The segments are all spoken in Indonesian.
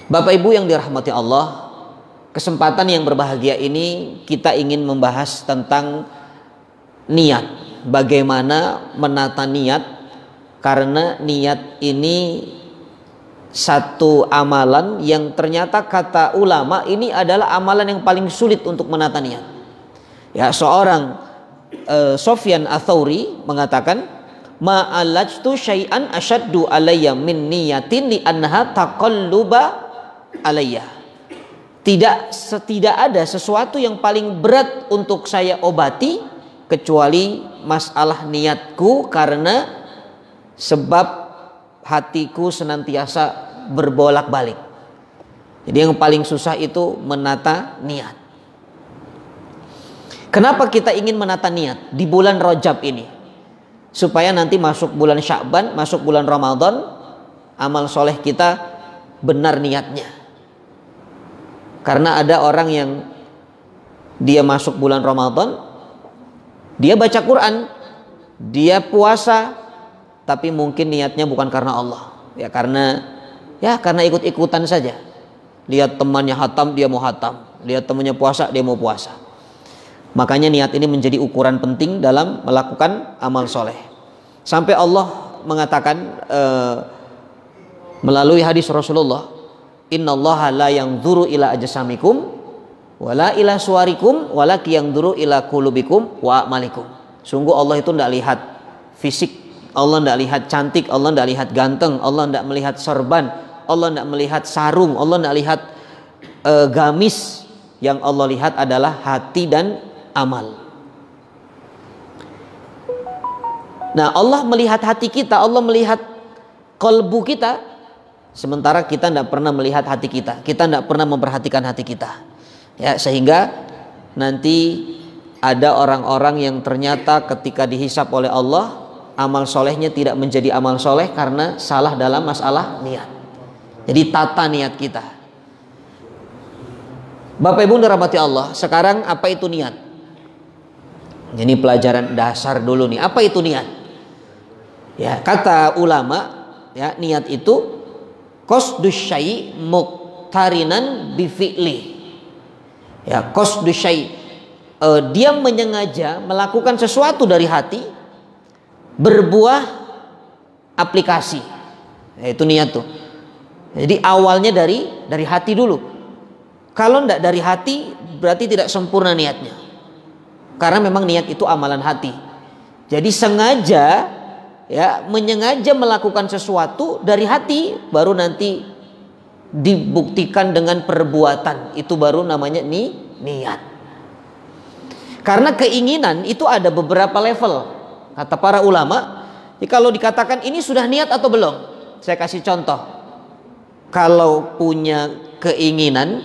Bapak Ibu yang dirahmati Allah, kesempatan yang berbahagia ini kita ingin membahas tentang niat. Bagaimana menata niat, karena niat ini satu amalan yang ternyata kata ulama ini adalah amalan yang paling sulit untuk menata niat. Ya, seorang Sufyan Ats-Tsauri mengatakan, ma'alajtu syai'an asyaddu alayya min niyatin li annaha taqalluba alayya. Tidak ada sesuatu yang paling berat untuk saya obati kecuali masalah niatku, karena sebab hatiku senantiasa berbolak-balik. Jadi yang paling susah itu menata niat. Kenapa kita ingin menata niat di bulan Rajab ini? Supaya nanti masuk bulan Sya'ban, masuk bulan Ramadan, amal soleh kita benar niatnya. Karena ada orang yang dia masuk bulan Ramadan, dia baca Quran, dia puasa, tapi mungkin niatnya bukan karena Allah. Karena ikut-ikutan saja. Lihat temannya hatam, dia mau hatam. Lihat temannya puasa, dia mau puasa. Makanya niat ini menjadi ukuran penting dalam melakukan amal soleh. Sampai Allah mengatakan melalui hadis Rasulullah, innallaha la yanzuru ila ajsamikum wala ila suwarikum walaki yanzuru ila qulubikum wa a'malikum. Sungguh Allah itu tidak lihat fisik, Allah tidak lihat cantik, Allah tidak lihat ganteng, Allah tidak melihat sorban, Allah tidak melihat sarung, Allah tidak lihat gamis. Yang Allah lihat adalah hati dan amal. Nah, Allah melihat hati kita, Allah melihat kalbu kita, sementara kita tidak pernah melihat hati kita, kita tidak pernah memperhatikan hati kita. Ya, sehingga nanti ada orang-orang yang ternyata ketika dihisap oleh Allah, amal solehnya tidak menjadi amal soleh karena salah dalam masalah niat. Jadi tata niat kita. Bapak Ibu dirahmati Allah, sekarang apa itu niat? Ini pelajaran dasar dulu nih. Apa itu niat? Ya, kata ulama, ya, niat itu qasdus syai' muqtarinan bi fi'li. Ya, qasdus syai', dia menyengaja melakukan sesuatu dari hati berbuah aplikasi. Ya, itu niat tuh. Jadi awalnya dari hati dulu. Kalau tidak dari hati berarti tidak sempurna niatnya. Karena memang niat itu amalan hati. Jadi sengaja, ya, menyengaja melakukan sesuatu dari hati, baru nanti dibuktikan dengan perbuatan. Itu baru namanya niat. Karena keinginan itu ada beberapa level. Kata para ulama, kalau dikatakan ini sudah niat atau belum? Saya kasih contoh. Kalau punya keinginan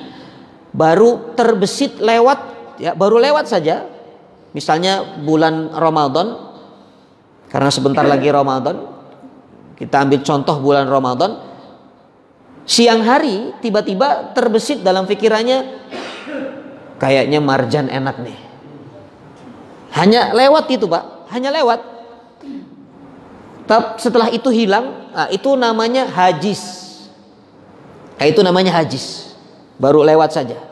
baru terbesit lewat, ya, baru lewat saja. Misalnya bulan Ramadan, karena sebentar lagi Ramadan, kita ambil contoh bulan Ramadan. Siang hari tiba-tiba terbesit dalam pikirannya, kayaknya marjan enak nih. Hanya lewat itu, Pak, hanya lewat. Tapi setelah itu hilang, itu namanya hajis. Itu namanya hajis. Baru lewat saja.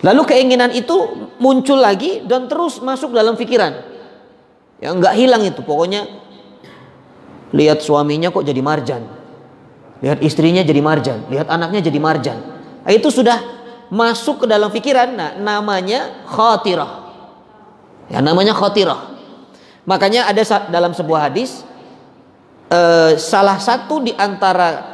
Lalu keinginan itu muncul lagi dan terus masuk dalam pikiran. Ya, nggak hilang itu. Pokoknya lihat suaminya kok jadi marjan, lihat istrinya jadi marjan, lihat anaknya jadi marjan. Nah, itu sudah masuk ke dalam pikiran. Nah, namanya khatirah. Ya, namanya khatirah. Makanya ada dalam sebuah hadis, salah satu di antara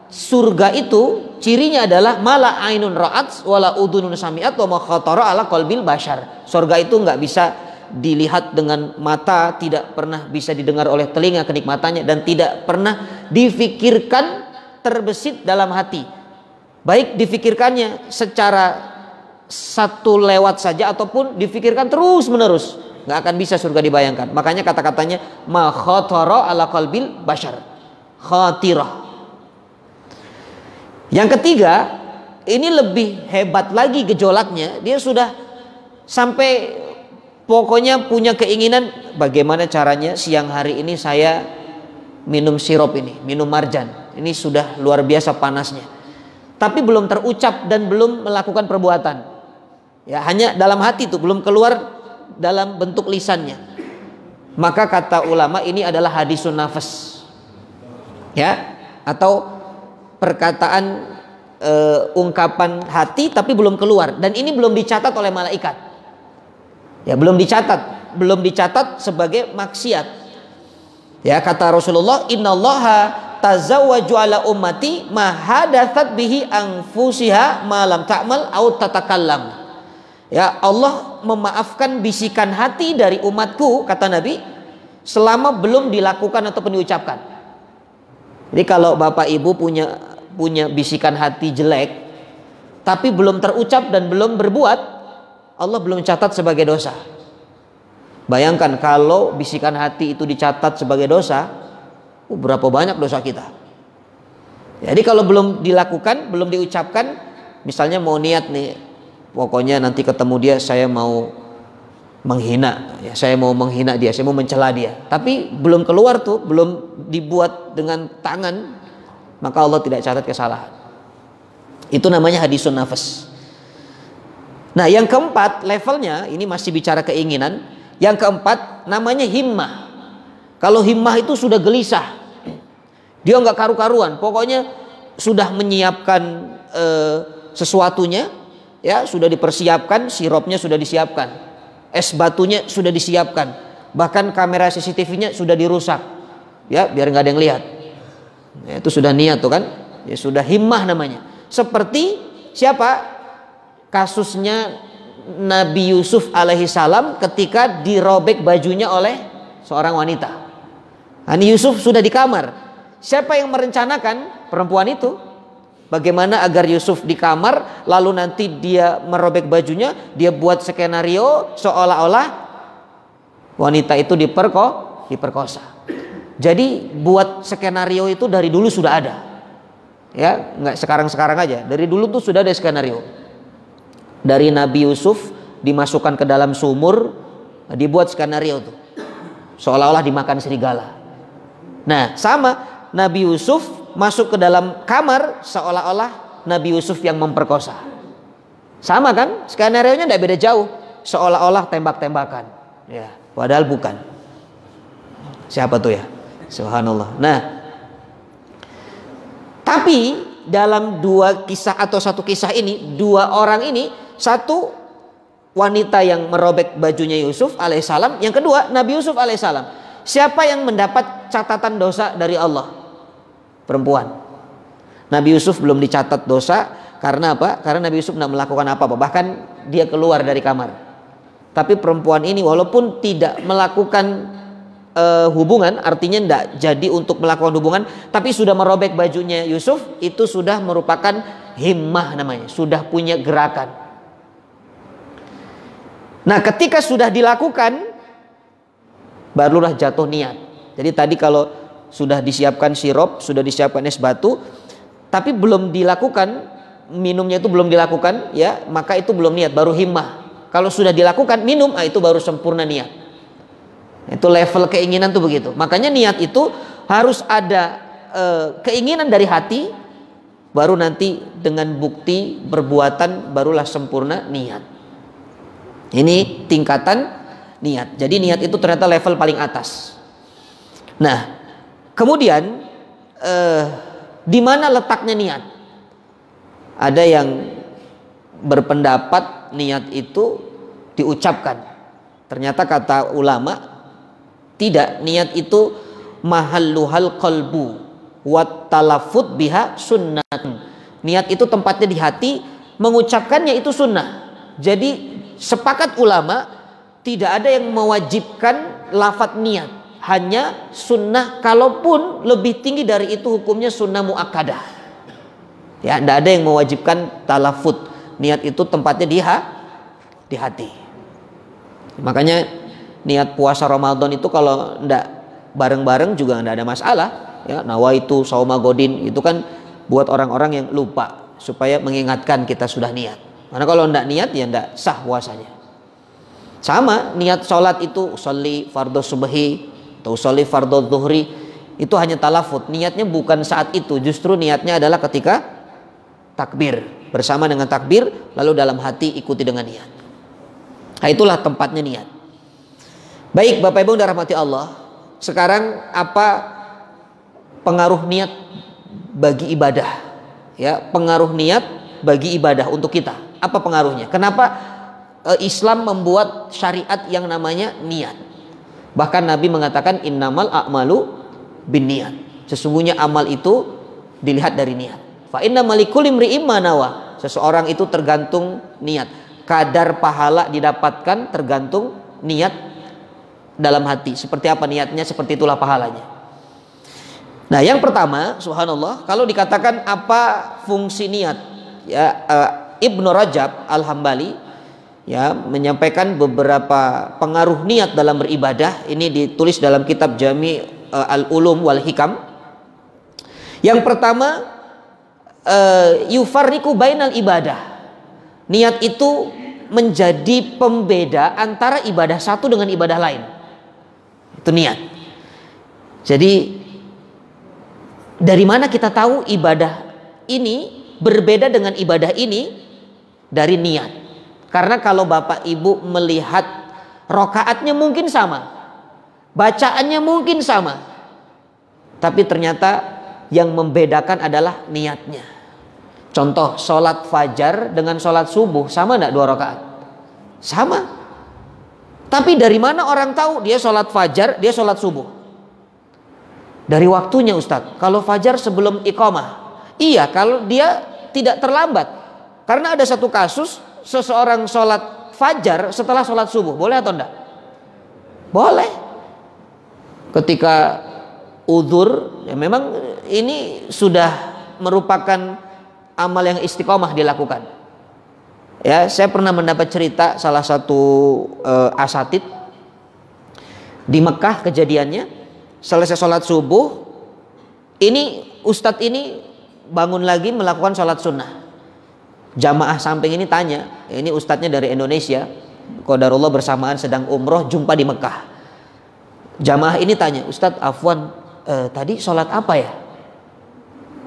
surga itu cirinya adalah mala ainun ra'at wala udhunun sami'at wa ma khatara ala qalbil bashar. Surga itu nggak bisa dilihat dengan mata, tidak pernah bisa didengar oleh telinga kenikmatannya, dan tidak pernah difikirkan terbesit dalam hati. Baik difikirkannya secara satu lewat saja ataupun difikirkan terus menerus, nggak akan bisa surga dibayangkan. Makanya kata-katanya ma khatara ala qalbil bashar, khatirah. Yang ketiga, ini lebih hebat lagi gejolaknya. Dia sudah sampai pokoknya punya keinginan, bagaimana caranya siang hari ini saya minum sirup ini, minum marjan. Ini sudah luar biasa panasnya. tapi belum terucap dan belum melakukan perbuatan. Ya, hanya dalam hati itu, belum keluar dalam bentuk lisannya. Maka kata ulama ini adalah hadisun nafas. Ya, atau perkataan ungkapan hati tapi belum keluar, dan ini belum dicatat oleh malaikat. Ya, belum dicatat sebagai maksiat. Ya, kata Rasulullah, innallaha tazawwaju ala ummati ma hadatsat bihi anfusiha ma lam ta'mal au tatakallam. Ya, Allah memaafkan bisikan hati dari umatku, kata Nabi, selama belum dilakukan ataupun diucapkan. Jadi kalau Bapak Ibu punya bisikan hati jelek tapi belum terucap dan belum berbuat, Allah belum catat sebagai dosa. Bayangkan kalau bisikan hati itu dicatat sebagai dosa, berapa banyak dosa kita. Jadi kalau belum dilakukan, belum diucapkan, misalnya mau niat nih, pokoknya nanti ketemu dia saya mau menghina, ya, saya mau menghina dia, saya mau mencela dia, tapi belum keluar tuh, belum dibuat dengan tangan, maka Allah tidak catat kesalahan. Itu namanya hadisun nafas. Nah, yang keempat levelnya, ini masih bicara keinginan. Yang keempat namanya himmah. Kalau himmah itu sudah gelisah, dia nggak karu-karuan, pokoknya sudah menyiapkan sesuatunya, ya, sudah dipersiapkan, sirupnya sudah disiapkan, es batunya sudah disiapkan, bahkan kamera CCTV-nya sudah dirusak, ya, biar nggak ada yang lihat. Ya, itu sudah niat tuh kan, ya, sudah himmah namanya. Seperti siapa? Kasusnya Nabi Yusuf alaihissalam ketika dirobek bajunya oleh seorang wanita. Nabi Yusuf sudah di kamar. Siapa yang merencanakan? Perempuan itu. Bagaimana agar Yusuf di kamar, lalu nanti dia merobek bajunya, dia buat skenario seolah-olah wanita itu diperkosa. Jadi buat skenario itu dari dulu sudah ada. Ya, nggak sekarang-sekarang aja. Dari dulu tuh sudah ada skenario. Dari Nabi Yusuf dimasukkan ke dalam sumur, dibuat skenario tuh, seolah-olah dimakan serigala. Nah, sama Nabi Yusuf masuk ke dalam kamar, seolah-olah Nabi Yusuf yang memperkosa. Sama kan? Skenario-nya tidak beda jauh, seolah-olah tembak-tembakan. Ya, padahal bukan. Siapa tuh ya? Subhanallah. Nah, tapi dalam dua kisah atau satu kisah ini, dua orang ini, satu wanita yang merobek bajunya Yusuf alaihissalam, yang kedua Nabi Yusuf alaihissalam. Siapa yang mendapat catatan dosa dari Allah? Perempuan. Nabi Yusuf belum dicatat dosa karena apa? Karena Nabi Yusuf tidak melakukan apa-apa, bahkan dia keluar dari kamar. Tapi perempuan ini walaupun tidak melakukan hubungan, artinya tidak jadi untuk melakukan hubungan, tapi sudah merobek bajunya Yusuf, itu sudah merupakan himmah namanya, sudah punya gerakan. Nah, ketika sudah dilakukan, barulah jatuh niat. Jadi tadi kalau sudah disiapkan sirup, sudah disiapkan es batu, tapi belum dilakukan, minumnya itu belum dilakukan, ya, maka itu belum niat, baru himmah. Kalau sudah dilakukan minum, itu baru sempurna niat. Itu level keinginan tuh begitu. Makanya niat itu harus ada keinginan dari hati, baru nanti dengan bukti perbuatan barulah sempurna niat. Ini tingkatan niat. Jadi niat itu ternyata level paling atas. Nah, kemudian di mana letaknya niat? Ada yang berpendapat niat itu diucapkan. Ternyata kata ulama, tidak, niat itu mahalluhal qalbu wat talaffuz biha sunnatun. Niat itu tempatnya di hati, mengucapkannya itu sunnah. Jadi sepakat ulama, tidak ada yang mewajibkan lafadz niat, hanya sunnah. Kalaupun lebih tinggi dari itu hukumnya sunnah muakkadah. Ya, tidak ada yang mewajibkan talaffuz. Niat itu tempatnya di hati. Makanya niat puasa Ramadan itu kalau tidak bareng-bareng juga tidak ada masalah. Ya, nawaitu sauma godin itu kan buat orang-orang yang lupa, supaya mengingatkan kita sudah niat. Karena kalau tidak niat ya tidak sah puasanya. Sama niat sholat itu, sholli fardhu subhi atau sholli fardhu zuhri, itu hanya talafut. Niatnya bukan saat itu, justru niatnya adalah ketika takbir, bersama dengan takbir, lalu dalam hati ikuti dengan niat. Nah, itulah tempatnya niat. Baik Bapak Ibu yang dirahmati Allah, sekarang apa pengaruh niat bagi ibadah? Ya, pengaruh niat bagi ibadah untuk kita. Apa pengaruhnya? Kenapa Islam membuat syariat yang namanya niat? Bahkan Nabi mengatakan innamal a'malu binniyat. Sesungguhnya amal itu dilihat dari niat. Fa innamal likulli imri'in ma nawa. Seseorang itu tergantung niat. Kadar pahala didapatkan tergantung niat dalam hati. Seperti apa niatnya, seperti itulah pahalanya. Nah, yang pertama, subhanallah, kalau dikatakan apa fungsi niat, ya, Ibnu Rajab Al-Hambali ya menyampaikan beberapa pengaruh niat dalam beribadah. Ini ditulis dalam kitab Jami Al-Ulum wal Hikam. Yang pertama, yufarriqu bainal ibadah. Niat itu menjadi pembeda antara ibadah satu dengan ibadah lain. Itu niat. Jadi dari mana kita tahu ibadah ini berbeda dengan ibadah ini? Dari niat. Karena kalau Bapak Ibu melihat rokaatnya mungkin sama, bacaannya mungkin sama, tapi ternyata yang membedakan adalah niatnya. Contoh, sholat fajar dengan sholat subuh sama enggak 2 rakaat? Sama. Tapi dari mana orang tahu dia sholat fajar, dia sholat subuh? Dari waktunya Ustadz. Kalau fajar sebelum iqamah. Iya, kalau dia tidak terlambat. Karena ada satu kasus, seseorang sholat fajar setelah sholat subuh. Boleh atau enggak? Boleh. Ketika udzur, ya memang ini sudah merupakan amal yang istiqomah dilakukan. Ya, saya pernah mendapat cerita salah satu asatid di Mekah kejadiannya. Selesai sholat subuh, ini ustadz ini bangun lagi melakukan sholat sunnah. Jamaah samping ini tanya, ini ustadznya dari Indonesia, qadarullah bersamaan sedang umroh, jumpa di Mekah. Jamaah ini tanya, Ustadz afwan, tadi sholat apa ya?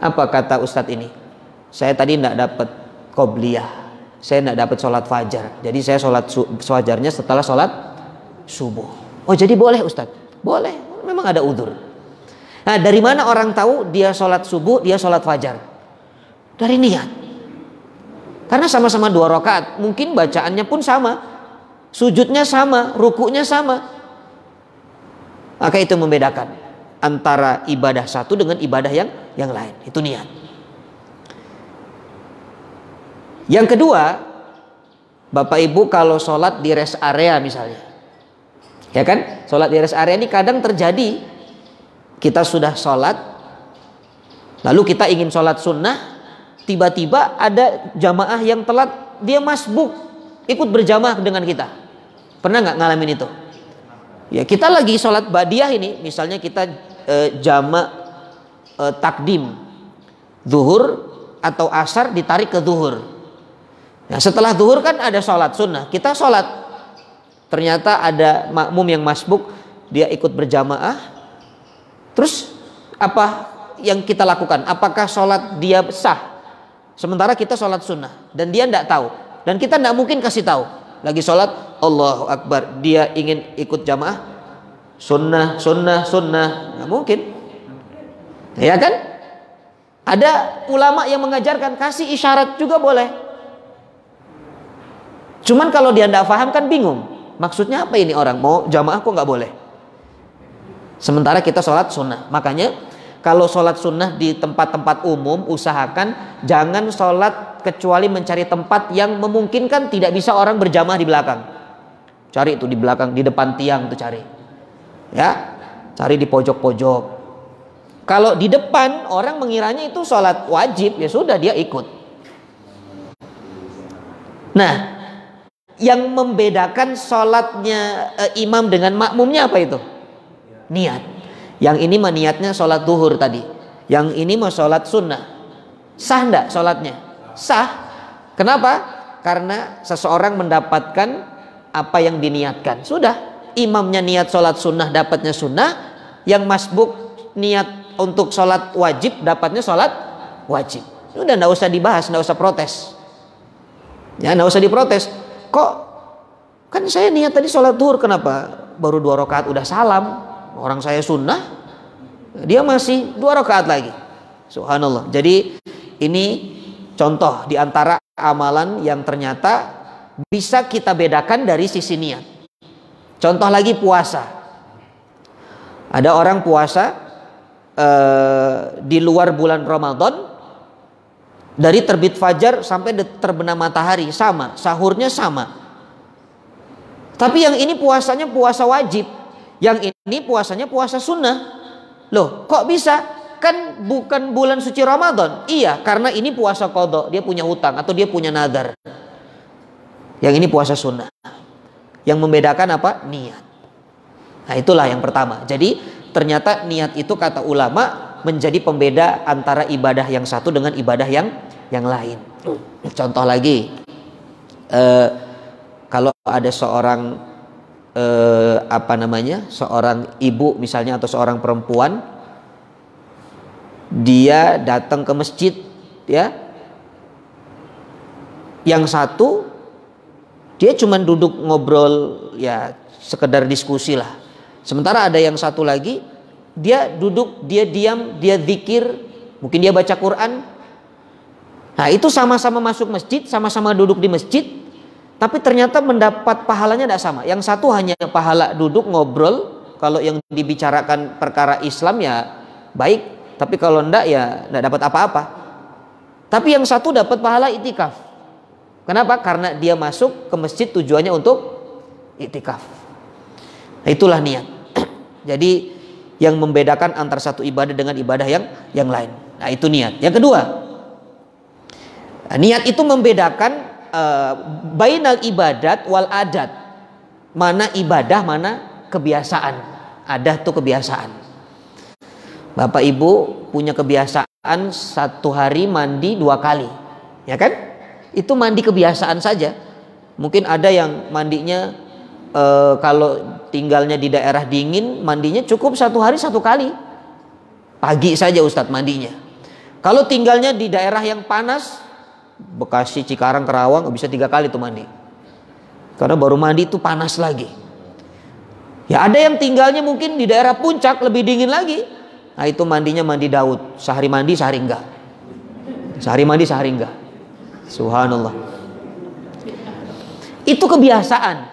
Apa kata ustadz ini? Saya tadi tidak dapat qobliyah, saya tidak dapat sholat fajar, jadi saya sholat fajarnya setelah sholat subuh. Oh jadi boleh Ustadz? Boleh, memang ada udzur. Nah, dari mana orang tahu dia sholat subuh, dia sholat fajar? Dari niat. Karena sama-sama 2 rakaat, mungkin bacaannya pun sama, sujudnya sama, rukuknya sama. Maka itu membedakan antara ibadah satu dengan ibadah yang lain. Itu niat. Yang kedua, Bapak Ibu kalau sholat di rest area misalnya, ya kan, sholat di rest area ini kadang terjadi. Kita sudah sholat, lalu kita ingin sholat sunnah, tiba-tiba ada jamaah yang telat, dia masbuk ikut berjamaah dengan kita. Pernah nggak ngalamin itu? Ya, kita lagi sholat badiah ini, misalnya kita jamak takdim zuhur atau asar ditarik ke zuhur. Nah, setelah zuhur kan ada sholat sunnah, kita sholat, ternyata ada makmum yang masbuk, dia ikut berjamaah. Terus apa yang kita lakukan? Apakah sholat dia sah? Sementara kita sholat sunnah dan dia tidak tahu, dan kita tidak mungkin kasih tahu. Lagi sholat Allahu Akbar, dia ingin ikut jamaah sunnah, nggak mungkin, ya kan? Ada ulama yang mengajarkan kasih isyarat juga boleh. Cuman kalau dia tidak paham kan bingung. Maksudnya apa ini orang mau jamaah kok nggak boleh? Sementara kita sholat sunnah. Makanya kalau sholat sunnah di tempat-tempat umum, usahakan jangan sholat kecuali mencari tempat yang memungkinkan tidak bisa orang berjamaah di belakang. Cari itu di belakang, di depan tiang tuh cari. Ya, cari di pojok-pojok. Kalau di depan orang mengiranya itu sholat wajib, ya sudah dia ikut. Nah, yang membedakan sholatnya imam dengan makmumnya apa itu? Niat. Yang ini mah niatnya sholat duhur tadi, yang ini mah sholat sunnah. Sah enggak sholatnya? Sah. Kenapa? Karena seseorang mendapatkan apa yang diniatkan. Sudah, imamnya niat sholat sunnah dapatnya sunnah, yang masbuk niat untuk sholat wajib dapatnya sholat wajib. Udah nggak usah dibahas, nggak usah protes. Ya, nggak usah diprotes. Kok kan saya niat tadi sholat duhur, kenapa baru 2 rakaat udah salam? Orang saya sunnah, dia masih 2 rakaat lagi. Subhanallah. Jadi ini contoh di antara amalan yang ternyata bisa kita bedakan dari sisi niat. Contoh lagi puasa. Ada orang puasa di luar bulan Ramadan, dari terbit fajar sampai terbenam matahari sama, sahurnya sama. Tapi yang ini puasanya puasa wajib, yang ini puasanya puasa sunnah. Loh, kok bisa? Kan bukan bulan suci Ramadan. Iya, karena ini puasa qadha, dia punya hutang atau dia punya nadar. Yang ini puasa sunnah. Yang membedakan apa? Niat. Nah, itulah yang pertama. Jadi ternyata niat itu kata ulama menjadi pembeda antara ibadah yang satu dengan ibadah yang lain. Contoh lagi, kalau ada seorang seorang ibu misalnya atau seorang perempuan, dia datang ke masjid, ya, yang satu dia cuma duduk ngobrol, ya sekedar diskusi lah. Sementara ada yang satu lagi, dia duduk, dia diam, dia zikir, mungkin dia baca Quran. Nah, itu sama-sama masuk masjid, sama-sama duduk di masjid, tapi ternyata mendapat pahalanya tidak sama. Yang satu hanya pahala duduk ngobrol, kalau yang dibicarakan perkara Islam ya baik, tapi kalau enggak ya enggak dapat apa-apa. Tapi yang satu dapat pahala itikaf. Kenapa? Karena dia masuk ke masjid tujuannya untuk itikaf. Nah, itulah niat. Jadi yang membedakan antara satu ibadah dengan ibadah yang lain. Nah, itu niat. Yang kedua, niat itu membedakan bainal ibadat wal adat. Mana ibadah, mana kebiasaan. Adat itu kebiasaan. Bapak Ibu punya kebiasaan satu hari mandi 2 kali, ya kan? Itu mandi kebiasaan saja. Mungkin ada yang mandinya kalau tinggalnya di daerah dingin, mandinya cukup 1 hari 1 kali. Pagi saja Ustadz mandinya. Kalau tinggalnya di daerah yang panas, Bekasi, Cikarang, Kerawang, bisa 3 kali tuh mandi. Karena baru mandi itu panas lagi. Ya ada yang tinggalnya mungkin di daerah puncak, lebih dingin lagi. Nah, itu mandinya mandi Daud, sehari mandi sehari enggak. Sehari mandi sehari enggak. Subhanallah. Itu kebiasaan.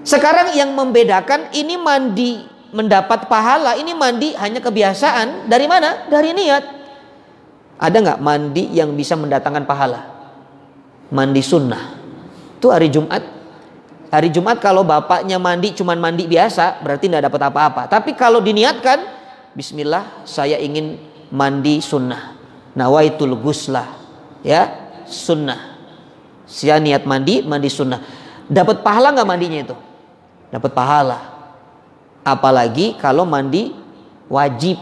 Sekarang yang membedakan ini mandi mendapat pahala, ini mandi hanya kebiasaan. Dari mana? Dari niat. Ada nggak mandi yang bisa mendatangkan pahala? Mandi sunnah. Itu hari Jumat. Hari Jumat kalau bapaknya mandi cuman mandi biasa, berarti nggak dapat apa-apa. Tapi kalau diniatkan, Bismillah, saya ingin mandi sunnah. Nawaitul ghuslah, ya, sunnah. Saya niat mandi sunnah. Dapat pahala nggak mandinya itu? Dapat pahala. Apalagi kalau mandi wajib.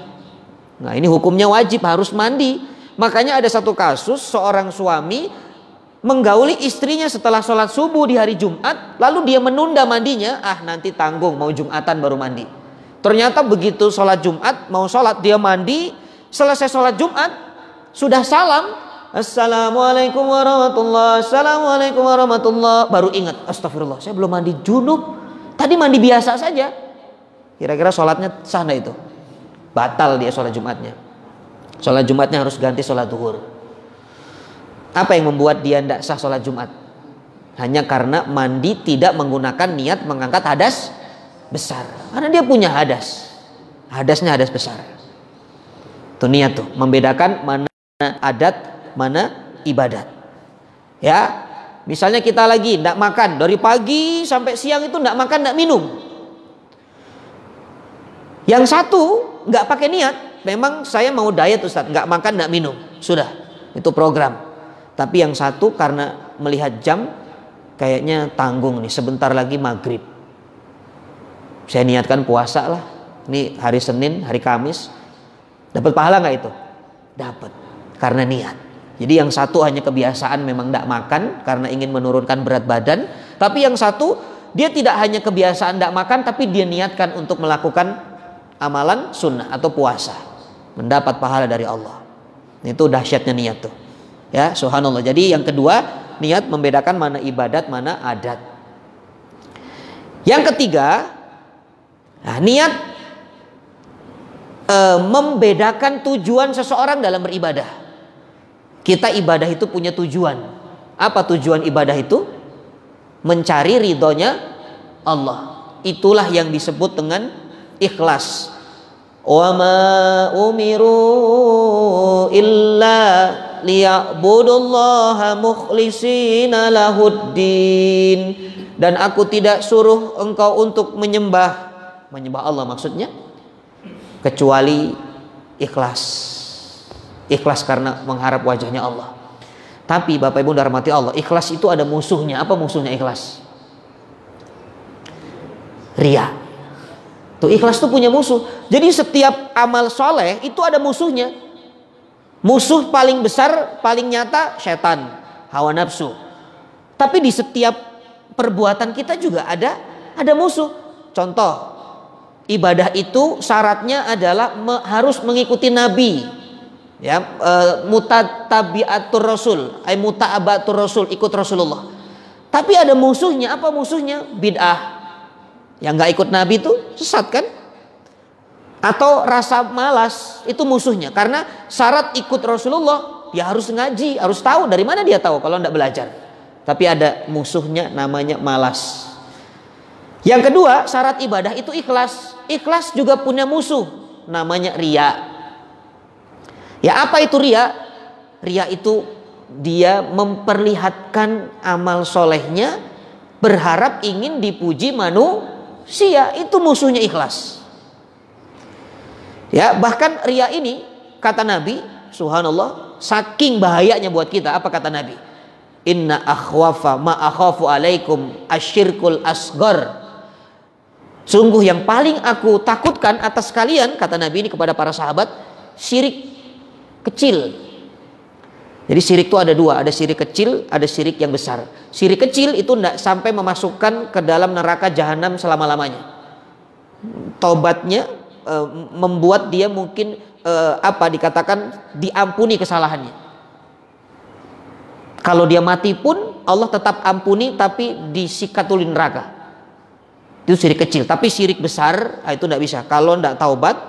Nah, ini hukumnya wajib, harus mandi. Makanya ada satu kasus, seorang suami menggauli istrinya setelah sholat subuh di hari Jumat, lalu dia menunda mandinya. Nanti tanggung, mau Jumatan baru mandi. Ternyata begitu sholat Jumat, mau sholat, dia mandi. Selesai sholat Jumat, sudah salam, Assalamualaikum warahmatullahi wabarakatuh, Assalamualaikum warahmatullahi wabarakatuh. Baru ingat, astagfirullah, saya belum mandi junub. Tadi mandi biasa saja. Kira-kira sholatnya sah nggak itu? Batal dia sholat Jumatnya. Sholat Jumatnya harus ganti sholat duhur. Apa yang membuat dia tidak sah sholat Jumat? Hanya karena mandi tidak menggunakan niat mengangkat hadas besar. Karena dia punya hadas. Hadasnya hadas besar. Itu niat tuh. Membedakan mana adat, mana ibadat. Ya, misalnya kita lagi tidak makan. Dari pagi sampai siang itu tidak makan, tidak minum. Yang satu nggak pakai niat. Memang saya mau diet Ustadz. Nggak makan, nggak minum. Sudah. Itu program. Tapi yang satu karena melihat jam, kayaknya tanggung nih. Sebentar lagi maghrib. Saya niatkan puasa lah. Ini hari Senin, hari Kamis. Dapat pahala nggak itu? Dapat. Karena niat. Jadi yang satu hanya kebiasaan memang tidak makan karena ingin menurunkan berat badan. Tapi yang satu dia tidak hanya kebiasaan tidak makan, tapi dia niatkan untuk melakukan amalan sunnah atau puasa. Mendapat pahala dari Allah. Itu dahsyatnya niat tuh. Ya, subhanallah. Jadi yang kedua, niat membedakan mana ibadat, mana adat. Yang ketiga, nah, niat membedakan tujuan seseorang dalam beribadah. Kita ibadah itu punya tujuan. Apa tujuan ibadah itu? Mencari ridhonya Allah. Itulah yang disebut dengan ikhlas. Wa ma umiru illa liya'budullaha mukhlishina lahuddin. Dan aku tidak suruh engkau untuk menyembah Allah maksudnya, kecuali ikhlas. Ikhlas karena mengharap wajahnya Allah. Tapi Bapak Ibu dirahmati Allah, ikhlas itu ada musuhnya. Apa musuhnya ikhlas? Ria. Tuh, ikhlas itu punya musuh. Jadi setiap amal soleh itu ada musuhnya. Musuh paling besar, paling nyata, setan, hawa nafsu. Tapi di setiap perbuatan kita juga ada musuh. Contoh, ibadah itu syaratnya adalah harus mengikuti Nabi. Ya, mutatabiatur Rasul, muta'abatur Rasul, ikut Rasulullah. Tapi ada musuhnya. Apa musuhnya? Bid'ah. Yang nggak ikut Nabi itu sesat kan? Atau rasa malas, itu musuhnya. Karena syarat ikut Rasulullah, dia harus ngaji, harus tahu. Dari mana dia tahu kalau nggak belajar? Tapi ada musuhnya namanya malas. Yang kedua, syarat ibadah itu ikhlas. Ikhlas juga punya musuh namanya ria. Ya, apa itu ria? Ria itu dia memperlihatkan amal solehnya, berharap ingin dipuji manusia. Itu musuhnya ikhlas. Ya, bahkan ria ini kata Nabi, subhanallah, saking bahayanya buat kita. Apa kata Nabi? Inna akhwafa ma akhafu alaikum asyirkul asgar. Sungguh yang paling aku takutkan atas kalian, kata Nabi ini kepada para sahabat, syirik kecil. Jadi syirik itu ada dua, ada syirik kecil, ada syirik yang besar. Syirik kecil itu tidak sampai memasukkan ke dalam neraka jahanam selama-lamanya. Taubatnya membuat dia mungkin dikatakan diampuni kesalahannya. Kalau dia mati pun Allah tetap ampuni, tapi disikatulin neraka. Itu syirik kecil. Tapi syirik besar itu tidak bisa. Kalau tidak taubat,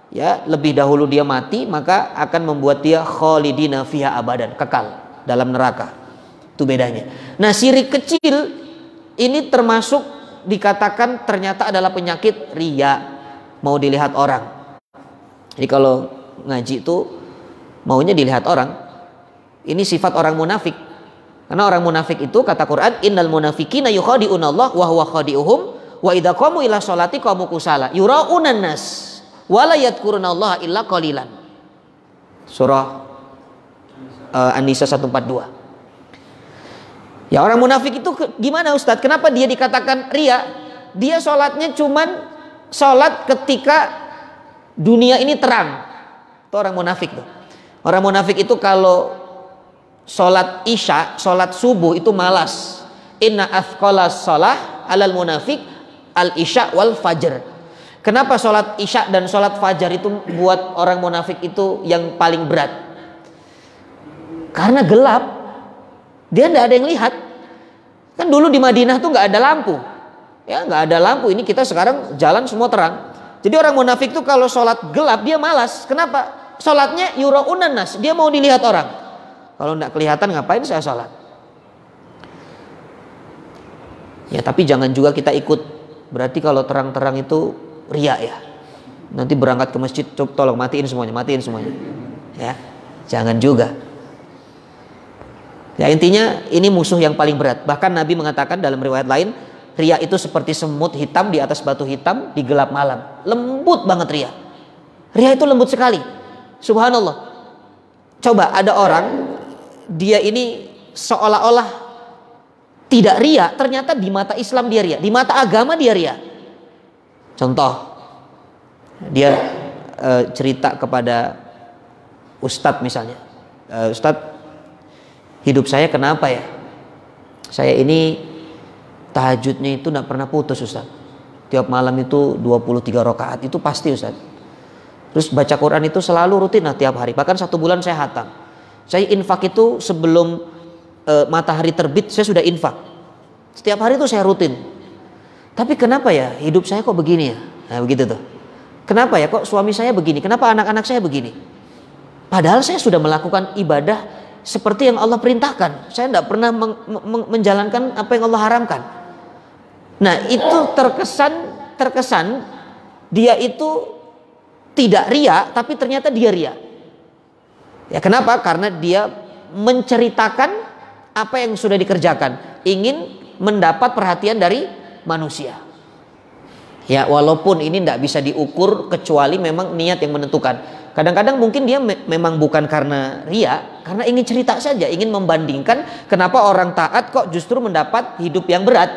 ya lebih dahulu dia mati, maka akan membuat dia khalidina fiha abadan, kekal dalam neraka. Itu bedanya. Nah, syirik kecil ini termasuk dikatakan ternyata adalah penyakit riya, mau dilihat orang. Jadi kalau ngaji itu maunya dilihat orang. Ini sifat orang munafik. Karena orang munafik itu kata Quran, innal munafiqina yukhadi'unallaha wa huwa khadi'uhum wa idza qamu ila sholati qamu kusala yura'unan nas wala yadhkurunallaha illa qalilan. Surah An-Nisa 142. Ya, orang munafik itu gimana Ustadz? Kenapa dia dikatakan ria? Dia sholatnya cuman sholat ketika dunia ini terang. Itu orang munafik tuh. Orang munafik itu kalau sholat isya, sholat subuh itu malas. Inna athqalas sholah alal munafik al isya wal fajr. Kenapa sholat isya dan sholat fajar itu buat orang munafik itu yang paling berat? Karena gelap. Dia tidak ada yang lihat. Kan dulu di Madinah tuh nggak ada lampu. Ya, nggak ada lampu. Ini kita sekarang jalan semua terang. Jadi orang munafik tuh kalau sholat gelap dia malas. Kenapa? Sholatnya yura'unan nas. Dia mau dilihat orang. Kalau tidak kelihatan ngapain saya sholat? Ya, tapi jangan juga kita ikut. Berarti kalau terang-terang itu riya ya. Nanti berangkat ke masjid, tolong matiin semuanya. Ya, jangan juga. Ya, intinya ini musuh yang paling berat. Bahkan Nabi mengatakan dalam riwayat lain, riya itu seperti semut hitam di atas batu hitam di gelap malam. Lembut banget riya. Riya itu lembut sekali. Subhanallah. Coba ada orang, dia ini seolah-olah tidak ria, ternyata di mata Islam dia ria, di mata agama dia ria. Contoh, dia cerita kepada ustadz misalnya, ustadz, hidup saya kenapa ya? Saya ini tahajudnya itu tidak pernah putus ustadz. Tiap malam itu 23 rakaat itu pasti ustadz. Terus baca Quran itu selalu rutin tiap hari. Bahkan 1 bulan saya hatam. Saya infak itu sebelum matahari terbit saya sudah infak. Setiap hari itu saya rutin. Tapi kenapa ya hidup saya kok begini ya? Nah begitu tuh. Kenapa ya kok suami saya begini? Kenapa anak-anak saya begini? Padahal saya sudah melakukan ibadah seperti yang Allah perintahkan. Saya tidak pernah menjalankan apa yang Allah haramkan. Nah itu terkesan dia itu tidak ria, tapi ternyata dia ria. Ya kenapa? Karena dia menceritakan apa yang sudah dikerjakan, ingin mendapat perhatian dari manusia. Ya walaupun ini tidak bisa diukur kecuali memang niat yang menentukan. Kadang-kadang mungkin dia memang bukan karena ria, karena ingin cerita saja, ingin membandingkan kenapa orang taat kok justru mendapat hidup yang berat.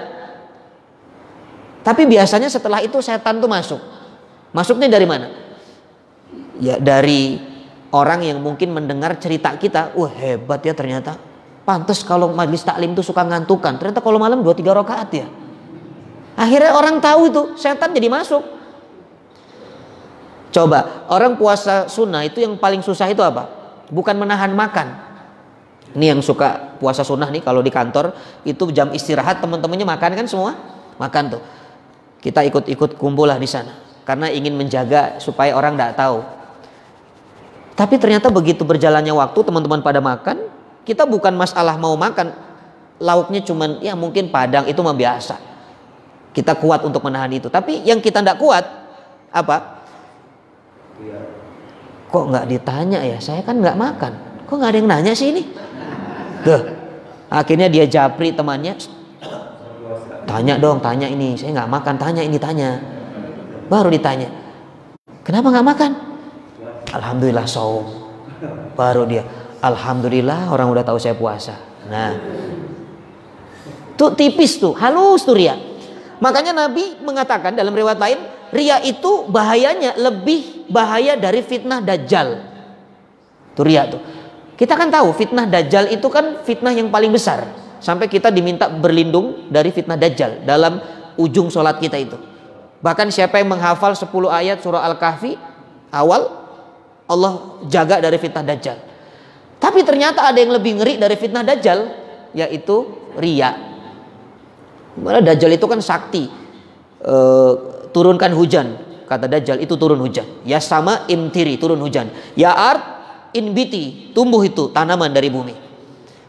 Tapi biasanya setelah itu setan tuh masuk. Masuknya dari mana? Ya dari orang yang mungkin mendengar cerita kita, wah hebat ya ternyata. Pantes kalau majelis taklim itu suka ngantukan. Ternyata kalau malam 2-3 rakaat ya. Akhirnya orang tahu itu, setan jadi masuk. Coba, orang puasa sunnah itu yang paling susah itu apa? Bukan menahan makan. Ini yang suka puasa sunnah nih kalau di kantor itu jam istirahat teman-temannya makan kan semua? Makan tuh. Kita ikut-ikut kumpul lah di sana. Karena ingin menjaga supaya orang tidak tahu. Tapi ternyata begitu berjalannya waktu teman-teman pada makan, kita bukan masalah mau makan, lauknya cuman ya mungkin padang itu mah biasa. Kita kuat untuk menahan itu. Tapi yang kita tidak kuat apa? Kok nggak ditanya ya? Saya kan nggak makan. Kok nggak ada yang nanya sih ini? Tuh. Akhirnya dia japri temannya. Tanya dong, tanya ini. Saya nggak makan, tanya ini, tanya. Baru ditanya. Kenapa nggak makan? Alhamdulillah saum. Baru dia, alhamdulillah orang udah tahu saya puasa. Nah, tuh tipis tuh, halus tuh ria. Makanya Nabi mengatakan dalam riwayat lain, ria itu bahayanya lebih bahaya dari fitnah dajjal. Tuh ria tuh. Kita kan tahu fitnah dajjal itu kan fitnah yang paling besar. Sampai kita diminta berlindung dari fitnah dajjal dalam ujung sholat kita itu. Bahkan siapa yang menghafal 10 ayat surah Al-Kahfi awal, Allah jaga dari fitnah dajjal. Tapi ternyata ada yang lebih ngeri dari fitnah dajjal, yaitu ria. Mana dajjal itu kan sakti, turunkan hujan, kata dajjal itu turun hujan. Ya sama imtiri, turun hujan. Ya art inbiti, tumbuh itu tanaman dari bumi.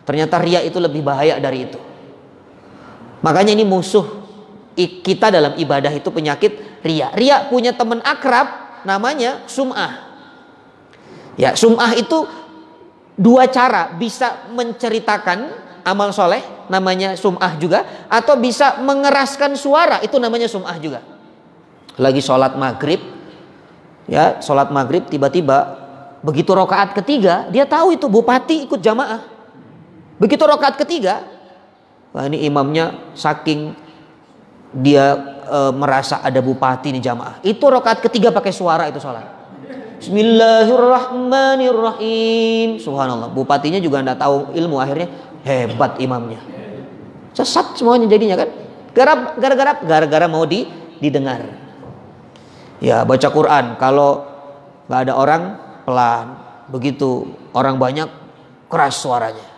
Ternyata ria itu lebih bahaya dari itu. Makanya ini musuh kita dalam ibadah itu penyakit ria. Ria punya teman akrab namanya sum'ah. Ya, sum'ah itu 2 cara bisa menceritakan amal soleh, namanya sum'ah juga, atau bisa mengeraskan suara, itu namanya sum'ah juga. Lagi sholat maghrib, ya sholat maghrib tiba-tiba begitu rakaat ketiga dia tahu itu bupati ikut jamaah. Begitu rakaat ketiga, wah ini imamnya saking dia merasa ada bupati di jamaah, itu rakaat ketiga pakai suara itu sholat. Bismillahirrahmanirrahim. Subhanallah. Bupatinya juga tidak tahu ilmu, akhirnya hebat imamnya. Sesat semuanya jadinya kan. Gara-gara mau didengar. Ya baca Quran kalau nggak ada orang pelan. Begitu orang banyak keras suaranya.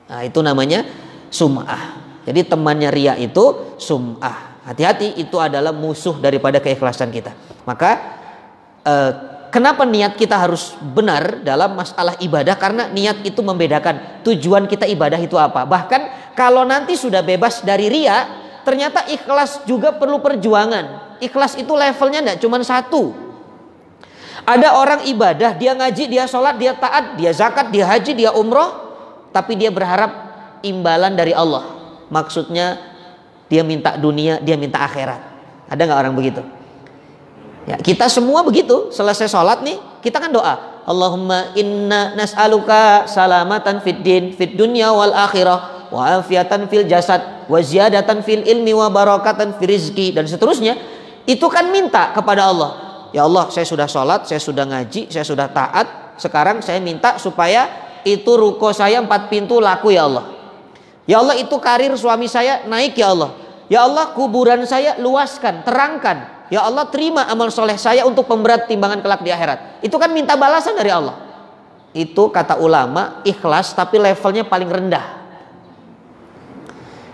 Nah itu namanya sum'ah. Jadi temannya ria itu sum'ah. Hati-hati, itu adalah musuh daripada keikhlasan kita. Maka kenapa niat kita harus benar dalam masalah ibadah? Karena niat itu membedakan tujuan kita ibadah itu apa. Bahkan kalau nanti sudah bebas dari ria, ternyata ikhlas juga perlu perjuangan. Ikhlas itu levelnya tidak cuma 1. Ada orang ibadah, dia ngaji, dia sholat, dia taat, dia zakat, dia haji, dia umroh, tapi dia berharap imbalan dari Allah. Maksudnya dia minta dunia, dia minta akhirat. Ada nggak orang begitu? Ya, kita semua begitu. Selesai sholat nih, kita kan doa, Allahumma inna nas'aluka salamatan fid din, fid dunya wal akhirah, wa afiatan fil jasad, wa ziyadatan fil ilmi, wa barakatan fil rizki, dan seterusnya. Itu kan minta kepada Allah. Ya Allah, saya sudah sholat, saya sudah ngaji, saya sudah taat. Sekarang saya minta supaya itu ruko saya 4 pintu laku ya Allah. Ya Allah, itu karir suami saya naik ya Allah. Ya Allah, kuburan saya luaskan, terangkan. ya Allah terima amal soleh saya untuk pemberat timbangan kelak di akhirat. Itu kan minta balasan dari Allah. Itu kata ulama ikhlas tapi levelnya paling rendah.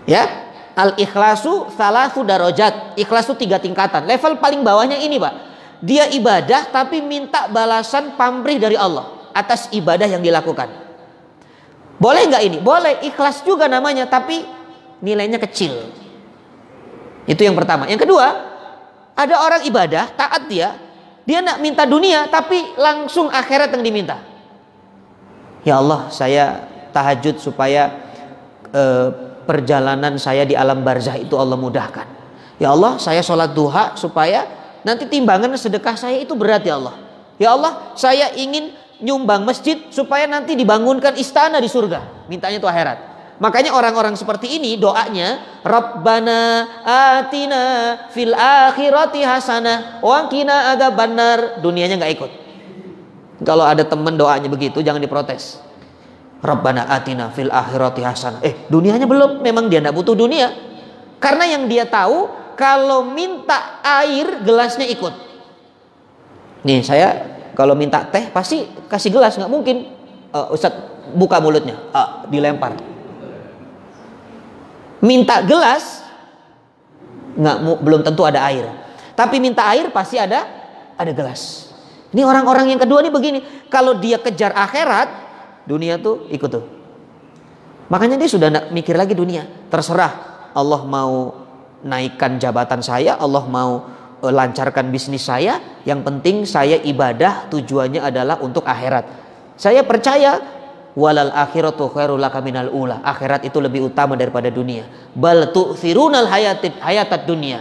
Ya, al-ikhlasu salasu darajat. Ikhlas itu 3 tingkatan. Level paling bawahnya ini, Pak. Dia ibadah tapi minta balasan pamrih dari Allah atas ibadah yang dilakukan. Boleh nggak ini? Boleh, ikhlas juga namanya, tapi nilainya kecil. Itu yang pertama. Yang kedua, ada orang ibadah, taat dia nak minta dunia, tapi langsung akhirat yang diminta. Ya Allah, saya tahajud supaya perjalanan saya di alam barzah itu Allah mudahkan. Ya Allah, saya sholat duha supaya nanti timbangan sedekah saya itu berat ya Allah. Ya Allah, saya ingin nyumbang masjid supaya nanti dibangunkan istana di surga. Mintanya itu akhirat. Makanya orang-orang seperti ini doanya Rabbana atina fil akhirati hasanah wa qina adzabannar. Dunianya nggak ikut. Kalau ada teman doanya begitu jangan diprotes. Rabbana atina fil akhirati hasanah. Dunianya belum, memang dia nggak butuh dunia. Karena yang dia tahu kalau minta air gelasnya ikut. Nih saya kalau minta teh pasti kasih gelas, nggak mungkin Ustadz buka mulutnya, dilempar. Minta gelas belum tentu ada air, tapi minta air pasti ada gelas. Ini orang-orang yang kedua nih begini, kalau dia kejar akhirat, dunia tuh ikut tuh. Makanya dia sudah nggak mikir lagi dunia, terserah Allah mau naikkan jabatan saya, Allah mau lancarkan bisnis saya, yang penting saya ibadah tujuannya adalah untuk akhirat. Saya percaya walal akhiratu khairul laka minal ula. Akhirat itu lebih utama daripada dunia. Bal tu'thirunal hayatad dunya.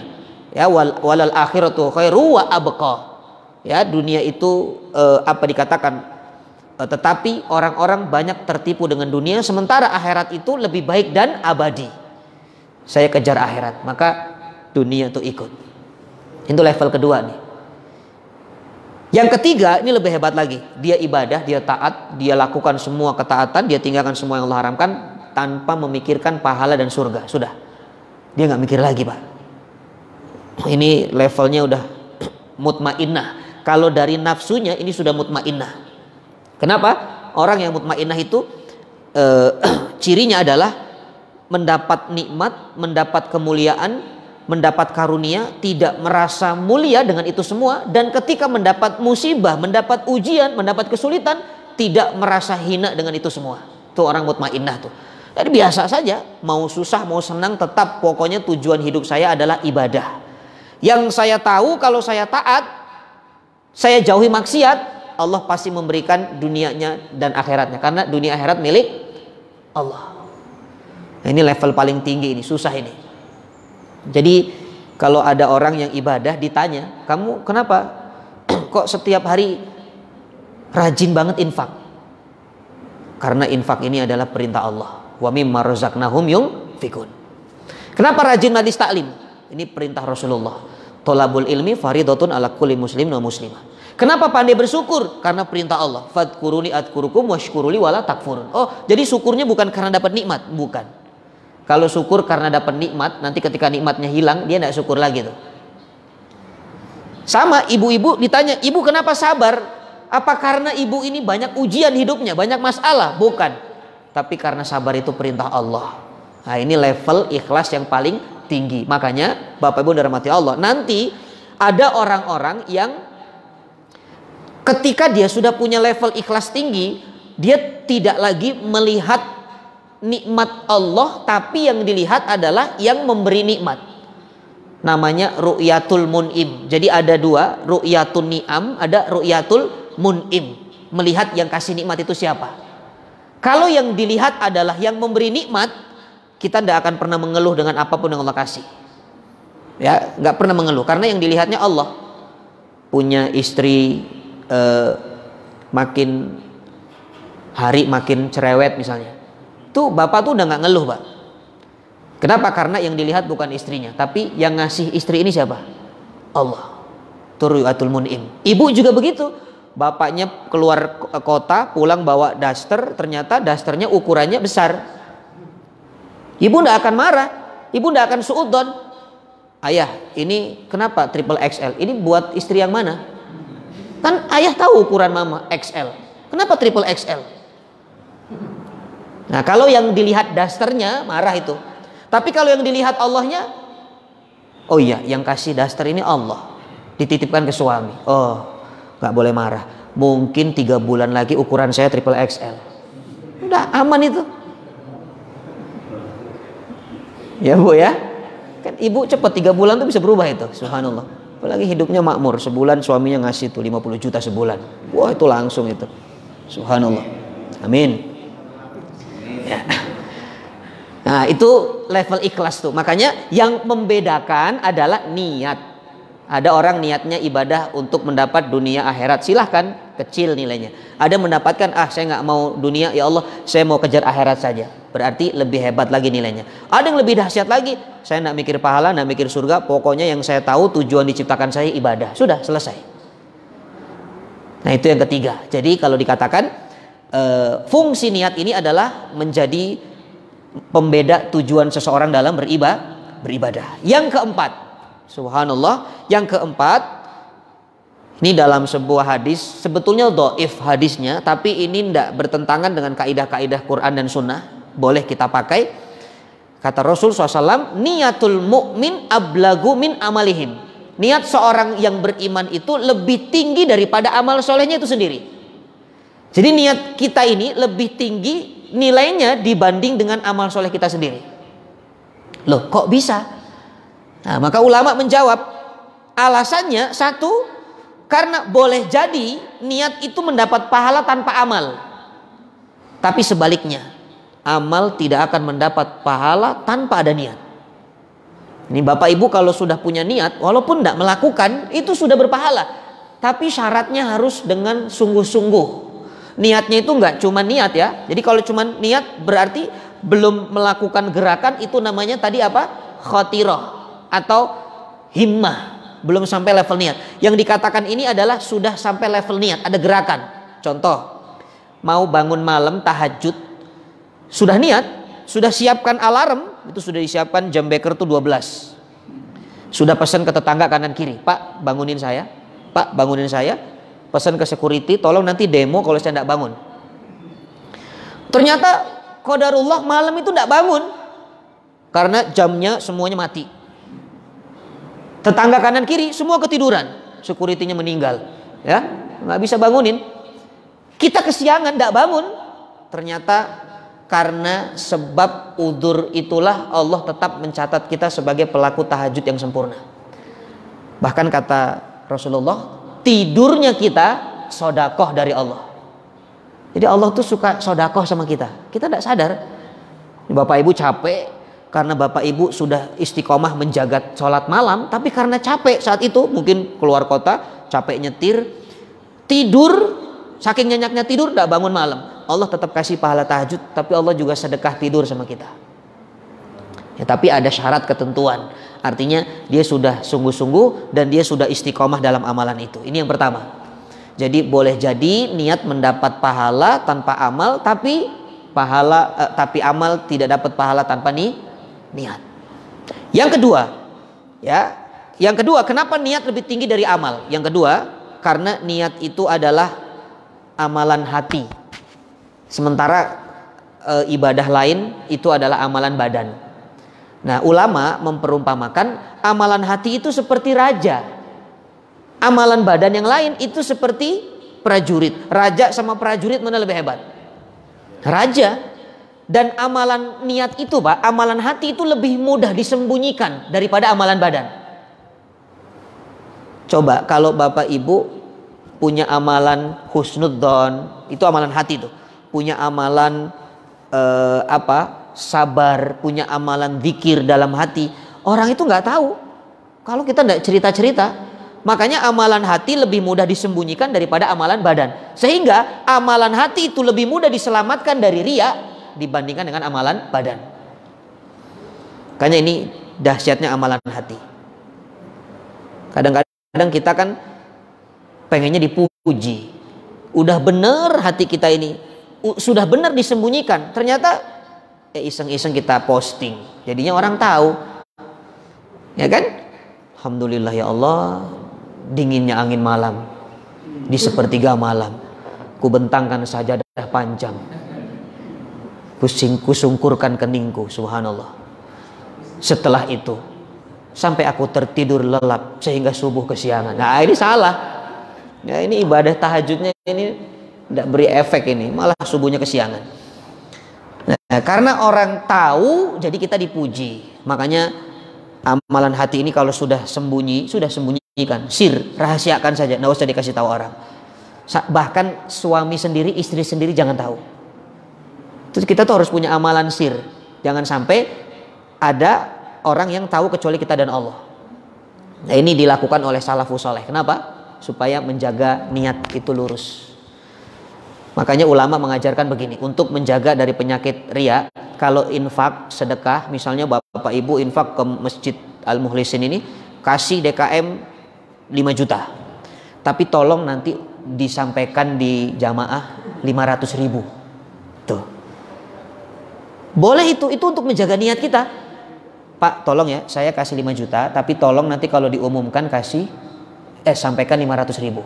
Ya, walal akhiratu khairu wa abqa. Ya, dunia itu apa dikatakan? Tetapi orang-orang banyak tertipu dengan dunia, sementara akhirat itu lebih baik dan abadi. Saya kejar akhirat, maka dunia itu ikut. Itu level kedua nih. Yang ketiga ini lebih hebat lagi. Dia ibadah, dia taat, dia lakukan semua ketaatan, dia tinggalkan semua yang Allah haramkan tanpa memikirkan pahala dan surga. Sudah, dia nggak mikir lagi, Pak. Ini levelnya udah mutmainnah. Kalau dari nafsunya ini sudah mutmainnah. Kenapa? Orang yang mutmainnah itu cirinya adalah mendapat nikmat, mendapat kemuliaan, mendapat karunia, tidak merasa mulia dengan itu semua, dan ketika mendapat musibah, mendapat ujian, mendapat kesulitan, tidak merasa hina dengan itu semua. Itu orang mutmainnah tuh. Jadi biasa saja, mau susah mau senang tetap pokoknya tujuan hidup saya adalah ibadah. Yang saya tahu kalau saya taat, saya jauhi maksiat, Allah pasti memberikan dunianya dan akhiratnya, karena dunia akhirat milik Allah. Nah, ini level paling tinggi, ini susah ini. Jadi kalau ada orang yang ibadah ditanya, kamu kenapa kok setiap hari rajin banget infak? Karena infak ini adalah perintah Allah. Wa mimma razaqnahum yunfikun. Kenapa rajin majlis taklim? Ini perintah Rasulullah. Thalabul ilmi faridatun ala kulli muslim wa muslimah. Kenapa pandai bersyukur? Karena perintah Allah. Fadkuruni adkurukum washkuruli wala takfurun. Oh, jadi syukurnya bukan karena dapat nikmat, bukan. Kalau syukur karena dapat nikmat, nanti ketika nikmatnya hilang, dia tidak syukur lagi tuh. Sama ibu-ibu ditanya, ibu kenapa sabar? Apa karena ibu ini banyak ujian hidupnya, banyak masalah? Bukan. Tapi karena sabar itu perintah Allah. Nah, ini level ikhlas yang paling tinggi. Makanya Bapak Ibu dirahmati Allah, nanti ada orang-orang yang ketika dia sudah punya level ikhlas tinggi, dia tidak lagi melihat nikmat Allah, tapi yang dilihat adalah yang memberi nikmat. Namanya ru'yatul mun'im. Jadi ada dua, ru'yatul ni'am, ada ru'yatul mun'im. Melihat yang kasih nikmat itu siapa. Kalau yang dilihat adalah yang memberi nikmat, kita tidak akan pernah mengeluh dengan apapun yang Allah kasih. Ya, nggak pernah mengeluh karena yang dilihatnya Allah. Punya istri makin hari makin cerewet misalnya. Tuh bapak tuh udah nggak ngeluh, Pak. Kenapa? Karena yang dilihat bukan istrinya, tapi yang ngasih istri ini siapa? Allah. Turu'atul mun'im. Ibu juga begitu. Bapaknya keluar kota, pulang bawa daster, ternyata dasternya ukurannya besar. Ibu nggak akan marah, ibu nggak akan suudzon. ayah, ini kenapa triple XL? Ini buat istri yang mana? Kan ayah tahu ukuran mama XL. Kenapa triple XL? Nah, kalau yang dilihat dasternya marah itu. Tapi kalau yang dilihat Allahnya, oh iya, yang kasih daster ini Allah. Dititipkan ke suami. Oh, nggak boleh marah. Mungkin 3 bulan lagi ukuran saya triple XL. Udah aman itu. Ya Bu ya. Kan ibu cepat 3 bulan tuh bisa berubah itu. Subhanallah. Apalagi hidupnya makmur. Sebulan suaminya ngasih tuh 50 juta sebulan. Wah, itu langsung itu. Subhanallah. Amin. Ya. Nah, itu level ikhlas tuh. Makanya yang membedakan adalah niat. Ada orang niatnya ibadah untuk mendapat dunia akhirat. Silahkan, kecil nilainya. Ada mendapatkan, saya nggak mau dunia, ya Allah, saya mau kejar akhirat saja. Berarti lebih hebat lagi nilainya. Ada yang lebih dahsyat lagi. Saya nggak mikir pahala, nggak mikir surga. Pokoknya yang saya tahu tujuan diciptakan saya ibadah. Sudah, selesai. Nah, itu yang ketiga. Jadi kalau dikatakan fungsi niat ini adalah menjadi pembeda tujuan seseorang dalam beribadah. Yang keempat, subhanallah, yang keempat, ini dalam sebuah hadis, sebetulnya dhaif hadisnya, tapi ini tidak bertentangan dengan kaidah-kaidah Quran dan Sunnah, boleh kita pakai. Kata Rasul SAW, niatul mu'min ablagu min amalihim. Niat seorang yang beriman itu lebih tinggi daripada amal solehnya itu sendiri. Jadi niat kita ini lebih tinggi nilainya dibanding dengan amal soleh kita sendiri. Loh, kok bisa? Nah, maka ulama menjawab, alasannya satu, karena boleh jadi niat itu mendapat pahala tanpa amal. Tapi sebaliknya, amal tidak akan mendapat pahala tanpa ada niat. Ini Bapak Ibu kalau sudah punya niat, walaupun tidak melakukan, itu sudah berpahala. Tapi syaratnya harus dengan sungguh-sungguh. Niatnya itu nggak cuma niat ya. Jadi kalau cuma niat berarti belum melakukan gerakan, itu namanya tadi apa? Khotirah atau himmah. Belum sampai level niat. Yang dikatakan ini adalah sudah sampai level niat, ada gerakan. Contoh, mau bangun malam tahajud, sudah niat, sudah siapkan alarm, itu sudah disiapkan jam beker tuh 12. Sudah pesan ke tetangga kanan kiri, Pak bangunin saya, Pak bangunin saya. Pesan ke security, tolong nanti demo kalau saya tidak bangun. Ternyata qadarullah malam itu tidak bangun karena jamnya semuanya mati. Tetangga kanan kiri semua ketiduran, securitynya meninggal, ya nggak bisa bangunin. Kita kesiangan tidak bangun, ternyata karena sebab udzur itulah Allah tetap mencatat kita sebagai pelaku tahajud yang sempurna. Bahkan kata Rasulullah, tidurnya kita sodakoh dari Allah. Jadi Allah tuh suka sodakoh sama kita. Kita tidak sadar. Bapak Ibu capek karena Bapak Ibu sudah istiqomah menjaga sholat malam, tapi karena capek saat itu, mungkin keluar kota, capek nyetir, tidur, saking nyenyaknya tidur tidak bangun malam. Allah tetap kasih pahala tahajud, tapi Allah juga sedekah tidur sama kita. Ya, tapi ada syarat ketentuan. Artinya dia sudah sungguh-sungguh dan dia sudah istiqomah dalam amalan itu. Ini yang pertama. Jadi boleh jadi niat mendapat pahala tanpa amal, tapi amal tidak dapat pahala tanpa niat. Yang kedua, ya, yang kedua, kenapa niat lebih tinggi dari amal? Yang kedua, karena niat itu adalah amalan hati. Sementara ibadah lain itu adalah amalan badan. Nah, ulama memperumpamakan amalan hati itu seperti raja. Amalan badan yang lain itu seperti prajurit. Raja sama prajurit mana lebih hebat? Raja. Dan amalan niat itu, Pak, amalan hati itu lebih mudah disembunyikan daripada amalan badan. Coba kalau Bapak Ibu punya amalan husnudzon, itu amalan hati tuh. Punya amalan sabar, punya amalan zikir dalam hati, orang itu nggak tahu kalau kita nggak cerita-cerita. Makanya amalan hati lebih mudah disembunyikan daripada amalan badan, sehingga amalan hati itu lebih mudah diselamatkan dari riya dibandingkan dengan amalan badan. Makanya ini dahsyatnya amalan hati. Kadang-kadang kita kan pengennya dipuji, udah bener hati kita ini, sudah benar disembunyikan, ternyata iseng-iseng kita posting, jadinya orang tahu, ya kan? Alhamdulillah ya Allah, dinginnya angin malam, di sepertiga malam, ku bentangkan sajadah panjang, kusungkurkan keningku, subhanallah. Setelah itu, sampai aku tertidur lelap sehingga subuh kesiangan. Nah ini salah. Ya, ini ibadah tahajudnya ini tidak beri efek ini, malah subuhnya kesiangan. Nah, karena orang tahu, jadi kita dipuji. Makanya amalan hati ini kalau sudah sembunyi, sudah sembunyikan, rahasiakan saja, nggak usah dikasih tahu orang. Bahkan suami sendiri, istri sendiri jangan tahu. Terus kita tuh harus punya amalan sir. Jangan sampai ada orang yang tahu kecuali kita dan Allah. Nah ini dilakukan oleh salafus saleh. Kenapa? Supaya menjaga niat itu lurus. Makanya ulama mengajarkan begini, untuk menjaga dari penyakit riya, kalau infak, sedekah, misalnya bapak ibu infak ke Masjid Al-Mukhlisin ini, kasih DKM 5 juta. Tapi tolong nanti disampaikan di jamaah 500 ribu. Tuh. Boleh itu untuk menjaga niat kita. Pak, tolong ya, saya kasih 5 juta, tapi tolong nanti kalau diumumkan sampaikan 500 ribu.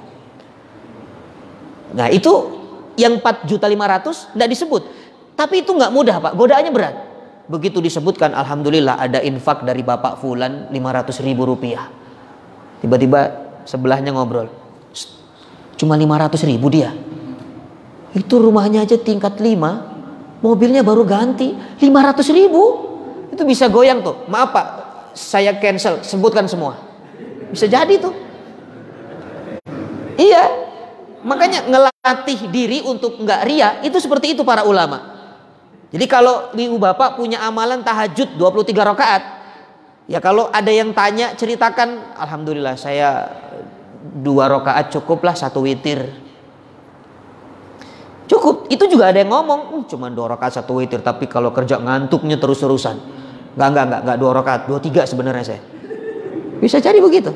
Nah itu yang 4.500.000 tidak disebut. Tapi itu nggak mudah Pak, godaannya berat. Begitu disebutkan, alhamdulillah ada infak dari Bapak Fulan 500 ribu rupiah. Tiba-tiba sebelahnya ngobrol, cuma 500 ribu dia. Itu rumahnya aja tingkat 5, mobilnya baru ganti 500 ribu. Itu bisa goyang tuh. Maaf Pak, saya cancel, sebutkan semua. Bisa jadi tuh. Iya, makanya ngelatih diri untuk nggak ria itu seperti itu para ulama. Jadi kalau ibu bapak punya amalan tahajud 23 rakaat, ya kalau ada yang tanya ceritakan, alhamdulillah saya 2 rakaat cukuplah, 1 witir. Cukup. Itu juga ada yang ngomong, cuma 2 rakaat 1 witir, tapi kalau kerja ngantuknya terus-terusan. Enggak 2 rakaat, 23 sebenarnya saya. Bisa jadi begitu.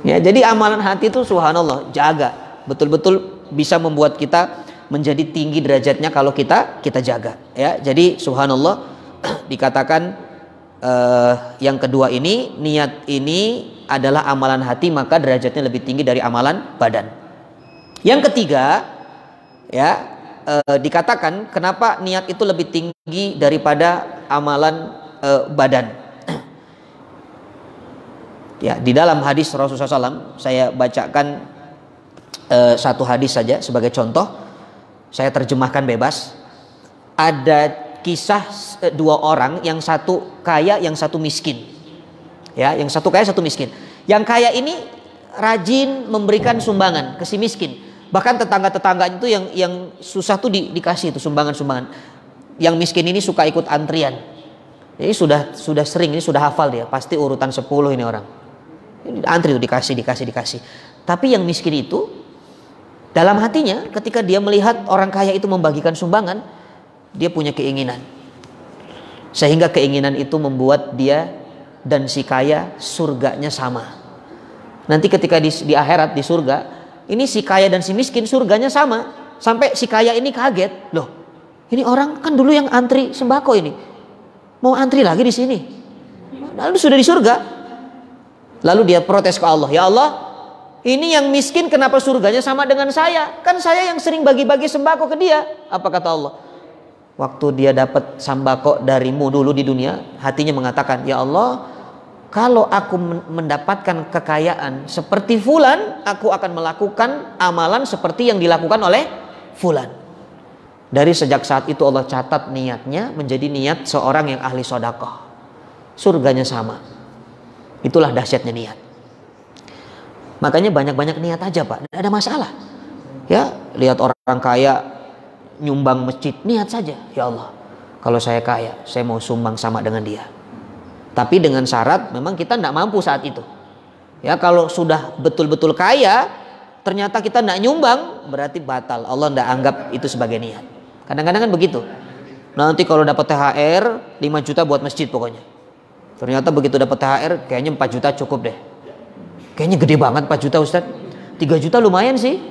Ya, jadi amalan hati itu subhanallah, jaga. Betul-betul bisa membuat kita menjadi tinggi derajatnya kalau kita jaga. Ya, jadi subhanallah dikatakan yang kedua ini, niat ini adalah amalan hati, maka derajatnya lebih tinggi dari amalan badan. Yang ketiga, ya, dikatakan kenapa niat itu lebih tinggi daripada amalan badan. Ya, di dalam hadis Rasulullah SAW, saya bacakan satu hadis saja sebagai contoh. Saya terjemahkan bebas. Ada kisah 2 orang, yang satu kaya, yang satu miskin. Ya, yang satu kaya, satu miskin. Yang kaya ini rajin memberikan sumbangan ke si miskin. Bahkan tetangga-tetangga itu yang susah tuh dikasih itu sumbangan-sumbangan. Yang miskin ini suka ikut antrian. Jadi sudah sering, ini sudah hafal dia. Pasti urutan 10 ini orang. Antri tuh dikasih. Tapi yang miskin itu dalam hatinya ketika dia melihat orang kaya itu membagikan sumbangan, dia punya keinginan. Sehingga keinginan itu membuat dia dan si kaya surganya sama. Nanti ketika di akhirat di surga, ini si kaya dan si miskin surganya sama. Sampai si kaya ini kaget, loh, ini orang kan dulu yang antri sembako ini, mau antri lagi di sini. Lalu sudah di surga. Lalu dia protes ke Allah, ya Allah, ini yang miskin kenapa surganya sama dengan saya? Kan saya yang sering bagi-bagi sembako ke dia. Apa kata Allah? Waktu dia dapat sembako darimu dulu di dunia, hatinya mengatakan, ya Allah, kalau aku mendapatkan kekayaan seperti Fulan, aku akan melakukan amalan seperti yang dilakukan oleh Fulan. Dari sejak saat itu Allah catat niatnya menjadi niat seorang yang ahli sedekah. Surganya sama. Itulah dahsyatnya niat. Makanya banyak-banyak niat aja Pak, tidak ada masalah. Ya, lihat orang kaya nyumbang masjid, niat saja, ya Allah, kalau saya kaya, saya mau sumbang sama dengan dia. Tapi dengan syarat memang kita tidak mampu saat itu. Ya, kalau sudah betul-betul kaya, ternyata kita tidak nyumbang, berarti batal. Allah tidak anggap itu sebagai niat. Kadang-kadang kan begitu. Nanti kalau dapat THR 5 juta buat masjid pokoknya. Ternyata begitu dapat THR kayaknya 4 juta cukup deh. Kayaknya gede banget 4 juta Ustaz. 3 juta lumayan sih.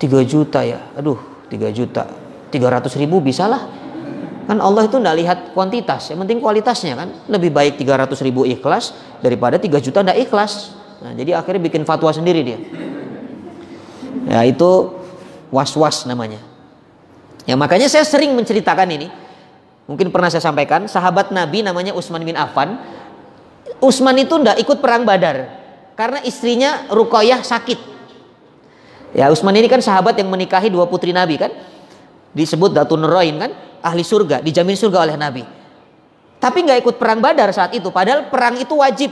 3 juta ya. Aduh, 3 juta. 300 ribu bisa lah. Kan Allah itu tidak lihat kuantitas, yang penting kualitasnya kan. Lebih baik 300.000 ikhlas daripada 3 juta tidak ikhlas. Nah, jadi akhirnya bikin fatwa sendiri dia. Ya itu was-was namanya. Ya makanya saya sering menceritakan ini. Mungkin pernah saya sampaikan, sahabat Nabi namanya Utsman bin Affan. Utsman itu tidak ikut perang Badar karena istrinya Ruqayyah sakit. Ya Utsman ini kan sahabat yang menikahi 2 putri Nabi kan. Disebut Datun Nurain kan, ahli surga, dijamin surga oleh Nabi. Tapi nggak ikut perang Badar saat itu, padahal perang itu wajib.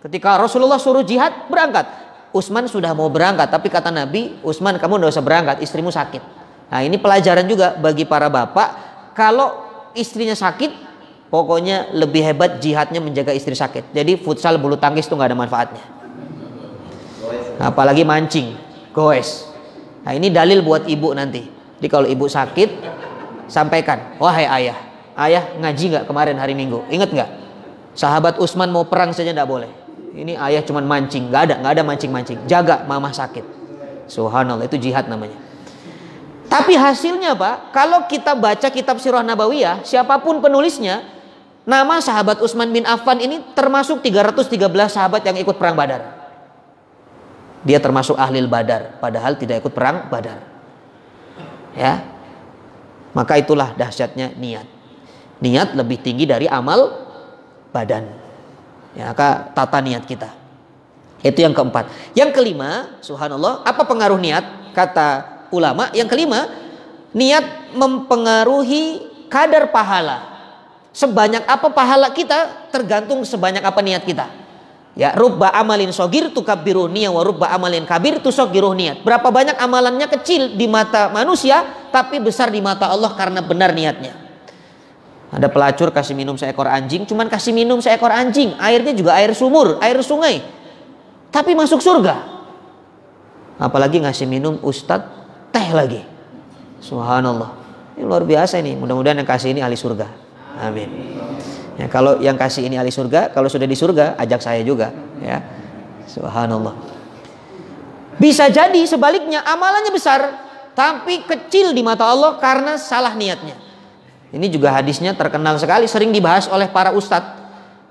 Ketika Rasulullah suruh jihad, berangkat. Utsman sudah mau berangkat, tapi kata Nabi, Utsman kamu nggak usah berangkat, istrimu sakit. Nah ini pelajaran juga bagi para bapak, kalau istrinya sakit, pokoknya lebih hebat jihadnya menjaga istri sakit. Jadi futsal bulu tangkis itu nggak ada manfaatnya. Apalagi mancing, goes. Nah ini dalil buat ibu nanti. Jadi kalau ibu sakit, sampaikan, wahai ayah, ayah ngaji nggak kemarin hari Minggu? Ingat nggak? Sahabat Utsman mau perang saja nggak boleh. Ini ayah cuman mancing, nggak ada mancing-mancing. Jaga mamah sakit. Subhanallah, itu jihad namanya. Tapi hasilnya Pak, kalau kita baca kitab Sirah Nabawiyah, siapapun penulisnya, nama sahabat Utsman bin Affan ini termasuk 313 sahabat yang ikut perang Badar. Dia termasuk ahli Badar, padahal tidak ikut perang Badar. Ya, maka itulah dahsyatnya niat. Niat lebih tinggi dari amal badan. Ya, maka tata niat kita. Itu yang keempat. Yang kelima, subhanallah, apa pengaruh niat? Kata ulama, yang kelima, niat mempengaruhi kadar pahala. Sebanyak apa pahala kita tergantung sebanyak apa niat kita. Ya, rubba amalin sogir tukabbiruh niyah wa rubba amalin kabir tusoggiruh niyat. Berapa banyak amalannya kecil di mata manusia, tapi besar di mata Allah karena benar niatnya. Ada pelacur kasih minum seekor anjing, cuman kasih minum seekor anjing, airnya juga air sumur, air sungai, tapi masuk surga. Apalagi ngasih minum ustadz teh lagi. Subhanallah, ini luar biasa ini. Mudah-mudahan yang kasih ini ahli surga. Amin. Ya, kalau yang kasih ini ahli surga, kalau sudah di surga ajak saya juga, ya. Subhanallah. Bisa jadi sebaliknya, amalannya besar tapi kecil di mata Allah karena salah niatnya. Ini juga hadisnya terkenal sekali, sering dibahas oleh para ustadz.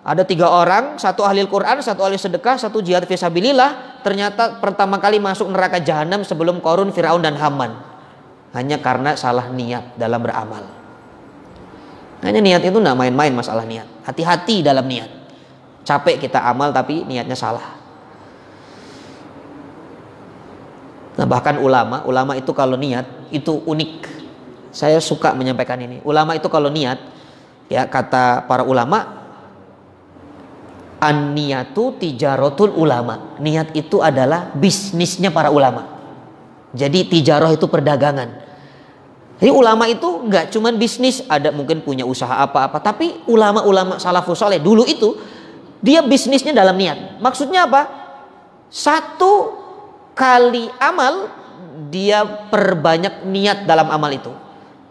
Ada 3 orang, 1 ahli Al-Quran, 1 ahli sedekah, 1 jihad fisabilillah. Ternyata pertama kali masuk neraka jahanam sebelum Qarun, Firaun dan Haman, hanya karena salah niat dalam beramal. Hanya niat itu tidak main-main masalah niat. Hati-hati dalam niat. Capek kita amal tapi niatnya salah. Nah bahkan ulama itu kalau niat itu unik. Saya suka menyampaikan ini. Ulama itu kalau niat, ya kata para ulama, an-niyatu tijaratul ulama. Niat itu adalah bisnisnya para ulama. Jadi tijarah itu perdagangan. Jadi ulama itu nggak cuman bisnis, ada mungkin punya usaha apa-apa, tapi ulama-ulama salafus saleh dulu itu dia bisnisnya dalam niat. Maksudnya apa? 1 kali amal dia perbanyak niat dalam amal itu.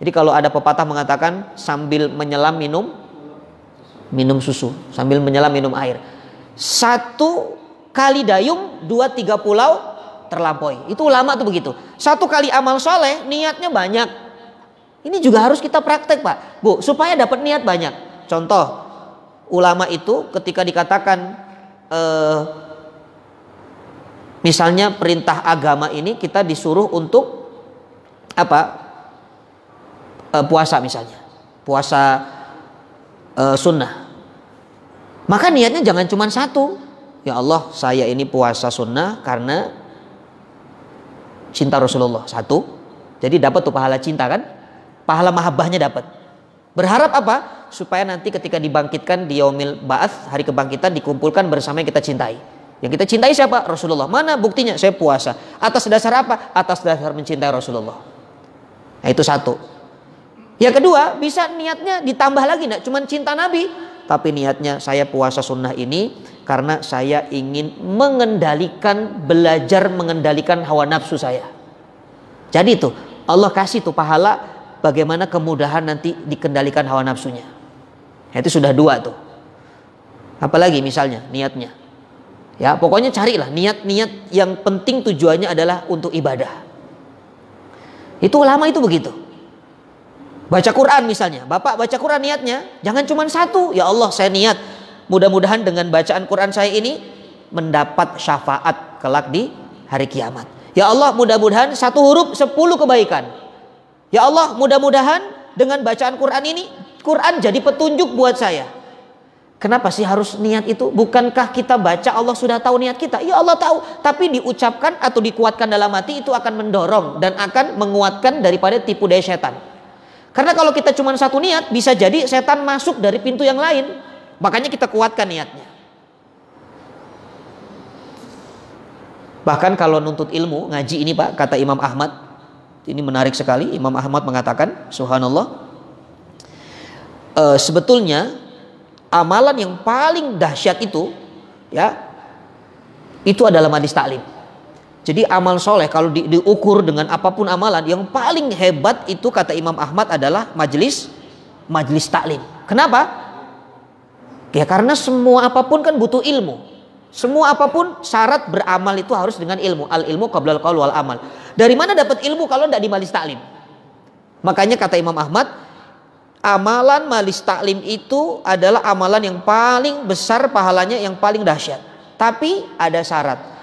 Jadi kalau ada pepatah mengatakan sambil menyelam minum susu, sambil menyelam minum air. 1 kali dayung 2-3 pulau terlampaui. Itu ulama tuh begitu. 1 kali amal soleh niatnya banyak. Ini juga harus kita praktek Pak, Bu, supaya dapat niat banyak. Contoh, ulama itu ketika dikatakan misalnya perintah agama ini kita disuruh untuk apa? Puasa misalnya, puasa sunnah. Maka niatnya jangan cuma 1. Ya Allah, saya ini puasa sunnah karena cinta Rasulullah. 1. Jadi dapat tuh pahala cinta kan? Pahala mahabbahnya dapat. Berharap apa? Supaya nanti ketika dibangkitkan di yaumil ba'ats, hari kebangkitan, dikumpulkan bersama yang kita cintai. Yang kita cintai siapa? Rasulullah. Mana buktinya? Saya puasa. Atas dasar apa? Atas dasar mencintai Rasulullah. Nah itu 1. Yang kedua, bisa niatnya ditambah lagi, enggak cuma cinta Nabi, tapi niatnya saya puasa sunnah ini karena saya ingin belajar mengendalikan hawa nafsu saya. Jadi tuh Allah kasih tuh pahala bagaimana kemudahan nanti dikendalikan hawa nafsunya. Itu sudah 2 tuh. Apalagi misalnya niatnya. Ya, pokoknya carilah niat-niat yang penting tujuannya adalah untuk ibadah. Itu ulama itu begitu. Baca Quran misalnya, Bapak baca Quran niatnya jangan cuma satu. Ya Allah, saya niat mudah-mudahan dengan bacaan Quran saya ini mendapat syafaat kelak di hari kiamat. Ya Allah, mudah-mudahan satu huruf 10 kebaikan. Ya Allah, mudah-mudahan dengan bacaan Quran ini, Quran jadi petunjuk buat saya. Kenapa sih harus niat itu? Bukankah kita baca Allah sudah tahu niat kita? Ya Allah tahu, tapi diucapkan atau dikuatkan dalam hati itu akan mendorong dan akan menguatkan daripada tipu daya setan. Karena kalau kita cuma satu niat, bisa jadi setan masuk dari pintu yang lain. Makanya kita kuatkan niatnya. Bahkan kalau nuntut ilmu, ngaji ini Pak, kata Imam Ahmad, ini menarik sekali. Imam Ahmad mengatakan, subhanallah, sebetulnya amalan yang paling dahsyat itu, ya, itu adalah majlis taklim. Jadi amal soleh kalau diukur dengan apapun amalan, yang paling hebat itu kata Imam Ahmad adalah majlis taklim. Kenapa? Ya karena semua apapun kan butuh ilmu. Semua apapun syarat beramal itu harus dengan ilmu. Al ilmu qablal qaul wal amal. Dari mana dapat ilmu kalau tidak di majlis taklim? Makanya kata Imam Ahmad, amalan majlis taklim itu adalah amalan yang paling besar pahalanya, yang paling dahsyat. Tapi ada syarat.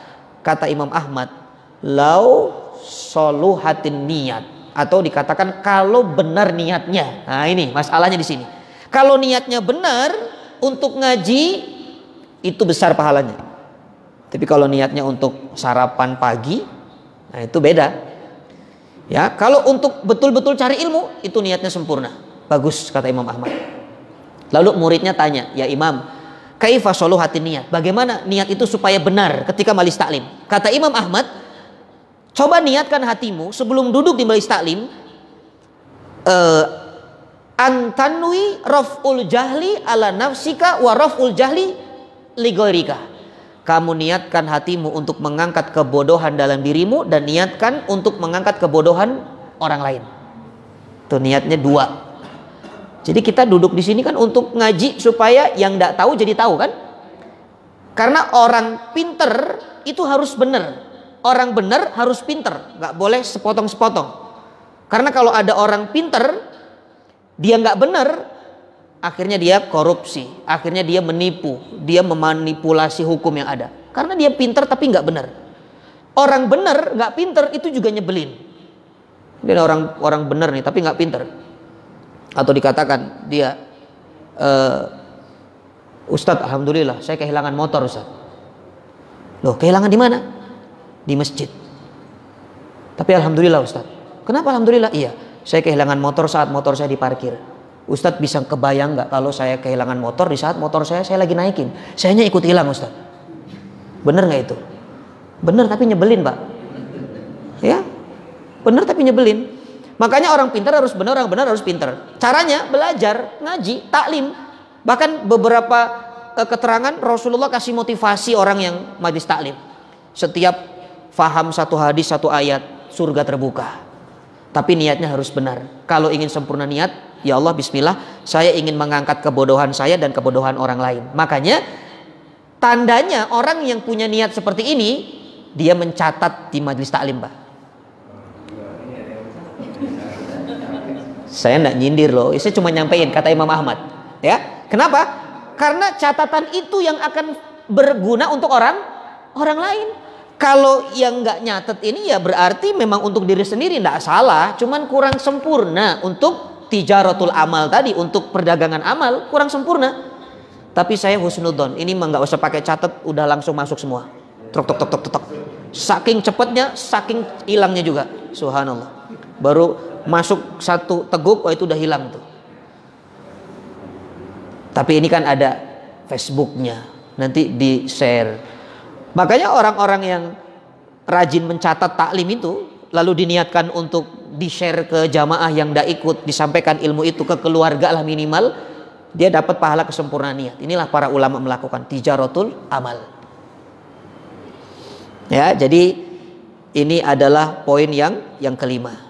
Kata Imam Ahmad, lau soluhatin niat, atau dikatakan kalau benar niatnya. Nah ini masalahnya di sini. Kalau niatnya benar untuk ngaji, itu besar pahalanya. Tapi kalau niatnya untuk sarapan pagi, nah itu beda. Ya, kalau untuk betul-betul cari ilmu, itu niatnya sempurna. Bagus kata Imam Ahmad. Lalu muridnya tanya, ya Imam, kaifa soluhatin niat? Bagaimana niat itu supaya benar ketika majlis taklim? Kata Imam Ahmad, coba niatkan hatimu sebelum duduk di majlis taklim, antanwi raf'ul jahli ala nafsika wa raf'ul jahli li ghairika. Kamu niatkan hatimu untuk mengangkat kebodohan dalam dirimu dan niatkan untuk mengangkat kebodohan orang lain. Tuh niatnya dua. Jadi kita duduk di sini kan untuk ngaji supaya yang tidak tahu jadi tahu kan? Karena orang pinter itu harus benar, orang benar harus pinter, nggak boleh sepotong-sepotong. Karena kalau ada orang pinter, dia nggak benar, akhirnya dia korupsi, akhirnya dia menipu, dia memanipulasi hukum yang ada. Karena dia pinter tapi nggak benar. Orang benar nggak pinter itu juga nyebelin. Dia orang benar nih tapi nggak pinter. Atau dikatakan dia, Ustadz, alhamdulillah saya kehilangan motor Ustadz. Loh, kehilangan di mana? Di masjid. Tapi alhamdulillah Ustadz. Kenapa alhamdulillah? Iya, saya kehilangan motor saat motor saya diparkir. Ustadz bisa kebayang nggak kalau saya kehilangan motor di saat motor saya lagi naikin, sayanya ikut hilang Ustadz. Bener nggak itu? Bener tapi nyebelin Pak. Ya, bener tapi nyebelin. Makanya orang pintar harus benar, orang benar harus pintar. Caranya belajar, ngaji, taklim. Bahkan beberapa keterangan Rasulullah kasih motivasi orang yang majlis taklim. Setiap faham satu hadis, satu ayat, surga terbuka. Tapi niatnya harus benar. Kalau ingin sempurna niat, ya Allah bismillah, saya ingin mengangkat kebodohan saya dan kebodohan orang lain. Makanya tandanya orang yang punya niat seperti ini, dia mencatat di majlis taklim Pak. Saya enggak nyindir loh, saya cuma nyampein kata Imam Ahmad. Ya, kenapa? Karena catatan itu yang akan berguna untuk orang lain. Kalau yang nggak nyatet ini ya berarti memang untuk diri sendiri enggak salah, cuman kurang sempurna untuk tijaratul amal tadi, untuk perdagangan amal kurang sempurna. Tapi saya husnudzon, ini mah nggak usah pakai catat, udah langsung masuk semua. Tok tok tok tok tok. Saking cepatnya, saking hilangnya juga. Subhanallah. Baru masuk satu teguk, oh itu udah hilang tuh. Tapi ini kan ada Facebooknya, nanti di share. Makanya orang-orang yang rajin mencatat taklim itu, lalu diniatkan untuk di share ke jamaah yang tidak ikut, disampaikan ilmu itu ke keluarga lah minimal, dia dapat pahala kesempurnaan niat. Inilah para ulama melakukan tijaratul amal. Ya, jadi ini adalah poin yang kelima.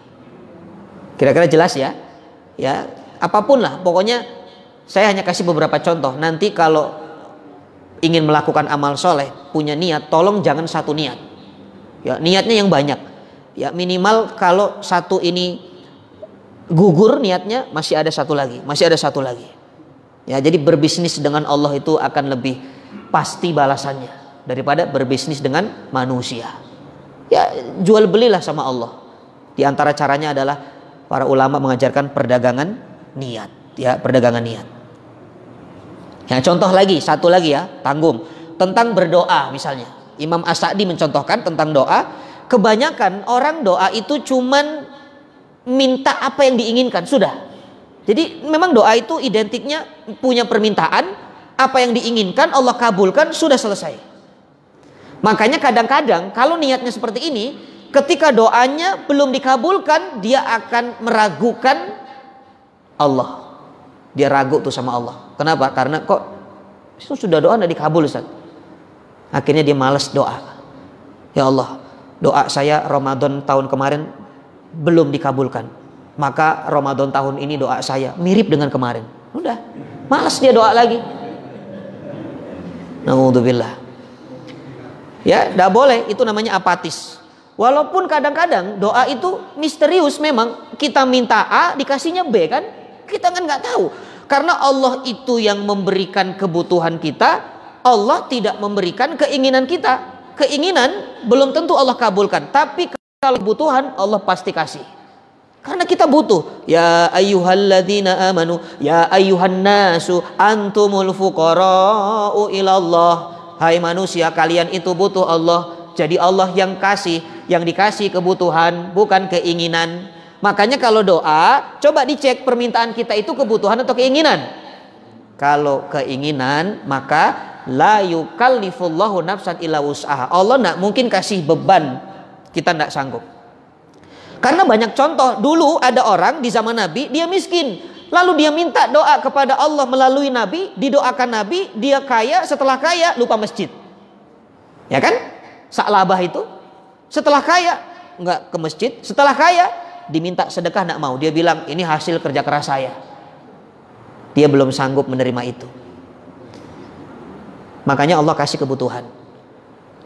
Kira-kira jelas ya? Ya, apapun lah, pokoknya saya hanya kasih beberapa contoh. Nanti kalau ingin melakukan amal soleh, punya niat, tolong jangan satu niat. Ya, niatnya yang banyak. Ya, minimal kalau satu ini gugur niatnya, masih ada satu lagi, masih ada satu lagi. Ya, jadi berbisnis dengan Allah itu akan lebih pasti balasannya daripada berbisnis dengan manusia. Ya, jual belilah sama Allah. Di antara caranya adalah para ulama mengajarkan perdagangan niat, ya, perdagangan niat. Ya, contoh lagi, satu lagi ya, tanggung tentang berdoa misalnya. Imam As-Sa'di mencontohkan tentang doa. Kebanyakan orang doa itu cuman minta apa yang diinginkan, sudah. Jadi memang doa itu identiknya punya permintaan, apa yang diinginkan Allah kabulkan, sudah selesai. Makanya kadang-kadang kalau niatnya seperti ini, ketika doanya belum dikabulkan, dia akan meragukan Allah. Dia ragu tuh sama Allah. Kenapa? Karena kok itu sudah doa tidak dikabul, Ustaz. Akhirnya dia malas doa. Ya Allah, doa saya Ramadan tahun kemarin belum dikabulkan, maka Ramadan tahun ini doa saya mirip dengan kemarin. Udah, malas dia doa lagi. Naudzubillah. Ya, tidak boleh, itu namanya apatis. Walaupun kadang-kadang doa itu misterius, memang kita minta A dikasihnya B kan, kita kan nggak tahu. Karena Allah itu yang memberikan kebutuhan kita, Allah tidak memberikan keinginan kita. Keinginan belum tentu Allah kabulkan, tapi kalau kebutuhan Allah pasti kasih. Karena kita butuh. Ya ayyuhalladzina amanu, ya ayyuhan nasu antumul fuqara'u ilallah. Hai manusia, kalian itu butuh Allah. Jadi Allah yang kasih, yang dikasih kebutuhan, bukan keinginan. Makanya kalau doa, coba dicek permintaan kita itu kebutuhan atau keinginan. Kalau keinginan, maka la yukallifullahu nafsan illa wus'aha. Allah tidak mungkin kasih beban kita tidak sanggup. Karena banyak contoh, dulu ada orang di zaman Nabi, dia miskin, lalu dia minta doa kepada Allah melalui Nabi, didoakan Nabi, dia kaya, setelah kaya lupa masjid. Ya kan? Sa'labah itu setelah kaya nggak ke masjid, setelah kaya diminta sedekah nggak mau. Dia bilang ini hasil kerja keras saya. Dia belum sanggup menerima itu. Makanya Allah kasih kebutuhan.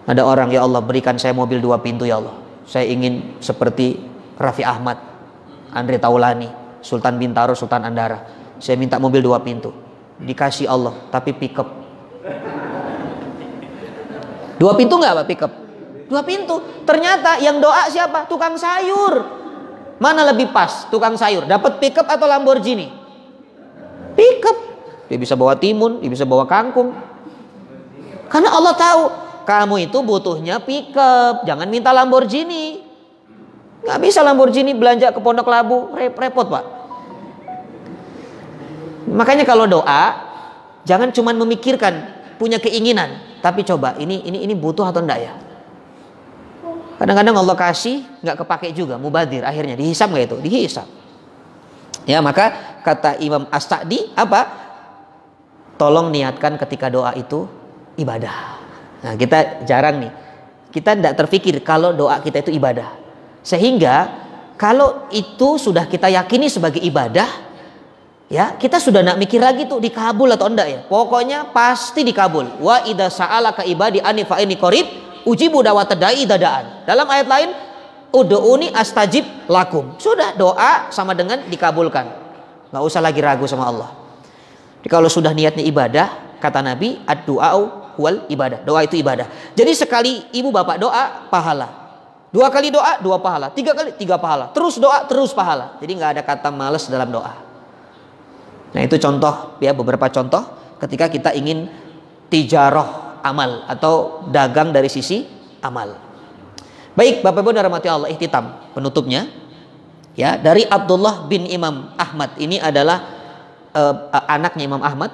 Ada orang, ya Allah berikan saya mobil 2 pintu ya Allah. Saya ingin seperti Raffi Ahmad, Andre Taulani, Sultan Bintaro, Sultan Andara. Saya minta mobil 2 pintu. Dikasih Allah, tapi pickup. 2 pintu nggak Pak pickup? 2 pintu. Ternyata yang doa siapa? Tukang sayur. Mana lebih pas tukang sayur? Dapat pickup atau Lamborghini? Pickup. Dia bisa bawa timun, dia bisa bawa kangkung. Karena Allah tahu kamu itu butuhnya pickup, jangan minta Lamborghini. Nggak bisa Lamborghini belanja ke Pondok Labu, repot Pak. Makanya kalau doa jangan cuma memikirkan punya keinginan, tapi coba ini butuh atau enggak ya. Kadang-kadang Allah kasih nggak kepake juga, mubadir, akhirnya dihisab nggak itu? Dihisab. Ya, maka kata Imam As-Sa'di apa? Tolong niatkan ketika doa itu ibadah. Nah, kita jarang nih. Kita tidak terpikir kalau doa kita itu ibadah. Sehingga kalau itu sudah kita yakini sebagai ibadah, ya kita sudah tidak mikir lagi tuh dikabul atau enggak ya. Pokoknya pasti dikabul. Wa idza sa'alaka ibadi anni fa inni qarib ujibu da'watad da'i dadaan. Dalam ayat lain, ud'uni astajib lakum. Sudah, doa sama dengan dikabulkan. Nggak usah lagi ragu sama Allah. Jadi kalau sudah niatnya ibadah, kata Nabi, ad-du'au wal ibadah. Doa itu ibadah. Jadi sekali ibu bapak doa, pahala. 2 kali doa, 2 pahala. 3 kali, 3 pahala. Terus doa, terus pahala. Jadi nggak ada kata males dalam doa. Nah itu contoh, ya beberapa contoh ketika kita ingin tijarah amal atau dagang dari sisi amal. Baik, Bapak Ibu dirahmati Allah, ihtitam penutupnya. Ya, dari Abdullah bin Imam Ahmad. Ini adalah anaknya Imam Ahmad.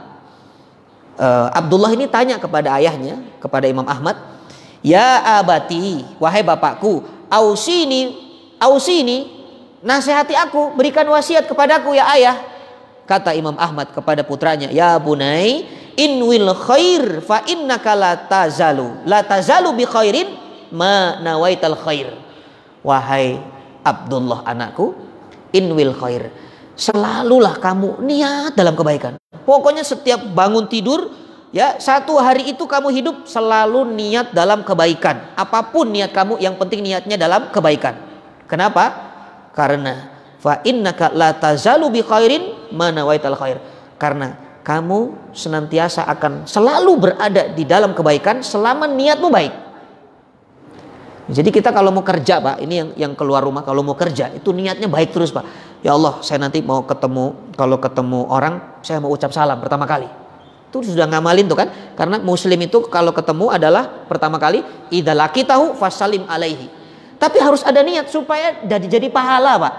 Abdullah ini tanya kepada ayahnya, kepada Imam Ahmad, ya abati, wahai bapakku, ausini, nasihati aku, berikan wasiat kepadaku ya ayah. Kata Imam Ahmad kepada putranya, ya bunai, inwil khair fa innaka la tazalu bi khairin ma nawaital khair. Wahai Abdullah anakku, inwil khair, selalulah kamu niat dalam kebaikan. Pokoknya setiap bangun tidur, ya 1 hari itu kamu hidup selalu niat dalam kebaikan. Apapun niat kamu, yang penting niatnya dalam kebaikan. Kenapa? Karena fa innaka la tazalu bi khairin ma nawaital khair. Karena kamu senantiasa akan selalu berada di dalam kebaikan selama niatmu baik. Jadi kita kalau mau kerja Pak, ini yang keluar rumah kalau mau kerja itu niatnya baik terus Pak. Ya Allah, saya nanti mau kalau ketemu orang saya mau ucap salam pertama kali. Itu sudah ngamalin tuh kan? Karena muslim itu kalau ketemu adalah pertama kali idza laqitahu fasallim alaihi. Tapi harus ada niat supaya jadi pahala Pak.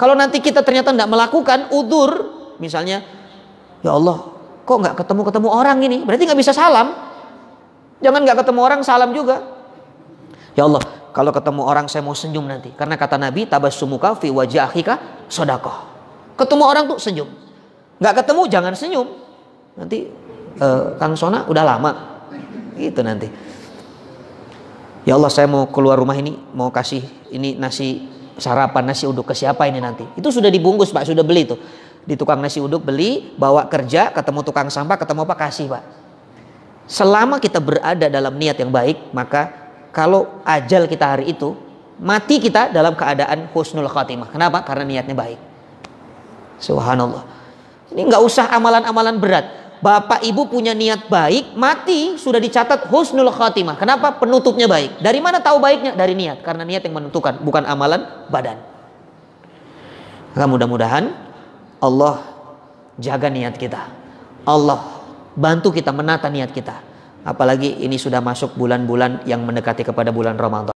Kalau nanti kita ternyata tidak melakukan udzur, misalnya ya Allah kok nggak ketemu orang ini, berarti nggak bisa salam. Jangan nggak ketemu orang salam juga. Ya Allah, kalau ketemu orang saya mau senyum nanti. Karena kata Nabi, tabassumuka fi wajhi akhika shadaqah. Ketemu orang tuh senyum. Nggak ketemu jangan senyum. Nanti Kang Sona udah lama. Gitu nanti. Ya Allah, saya mau keluar rumah ini mau kasih ini nasi sarapan, nasi uduk ke siapa ini nanti. Itu sudah dibungkus Pak, sudah beli tuh. Di tukang nasi uduk beli, bawa kerja, ketemu tukang sampah, ketemu apa kasih Pak. Selama kita berada dalam niat yang baik, maka kalau ajal kita hari itu, mati kita dalam keadaan husnul khatimah. Kenapa? Karena niatnya baik. Subhanallah. Ini nggak usah amalan-amalan berat. Bapak ibu punya niat baik, mati sudah dicatat husnul khatimah. Kenapa? Penutupnya baik. Dari mana tahu baiknya? Dari niat. Karena niat yang menentukan, bukan amalan badan. Maka mudah-mudahan Allah jaga niat kita. Allah bantu kita menata niat kita. Apalagi ini sudah masuk bulan-bulan yang mendekati kepada bulan Ramadan.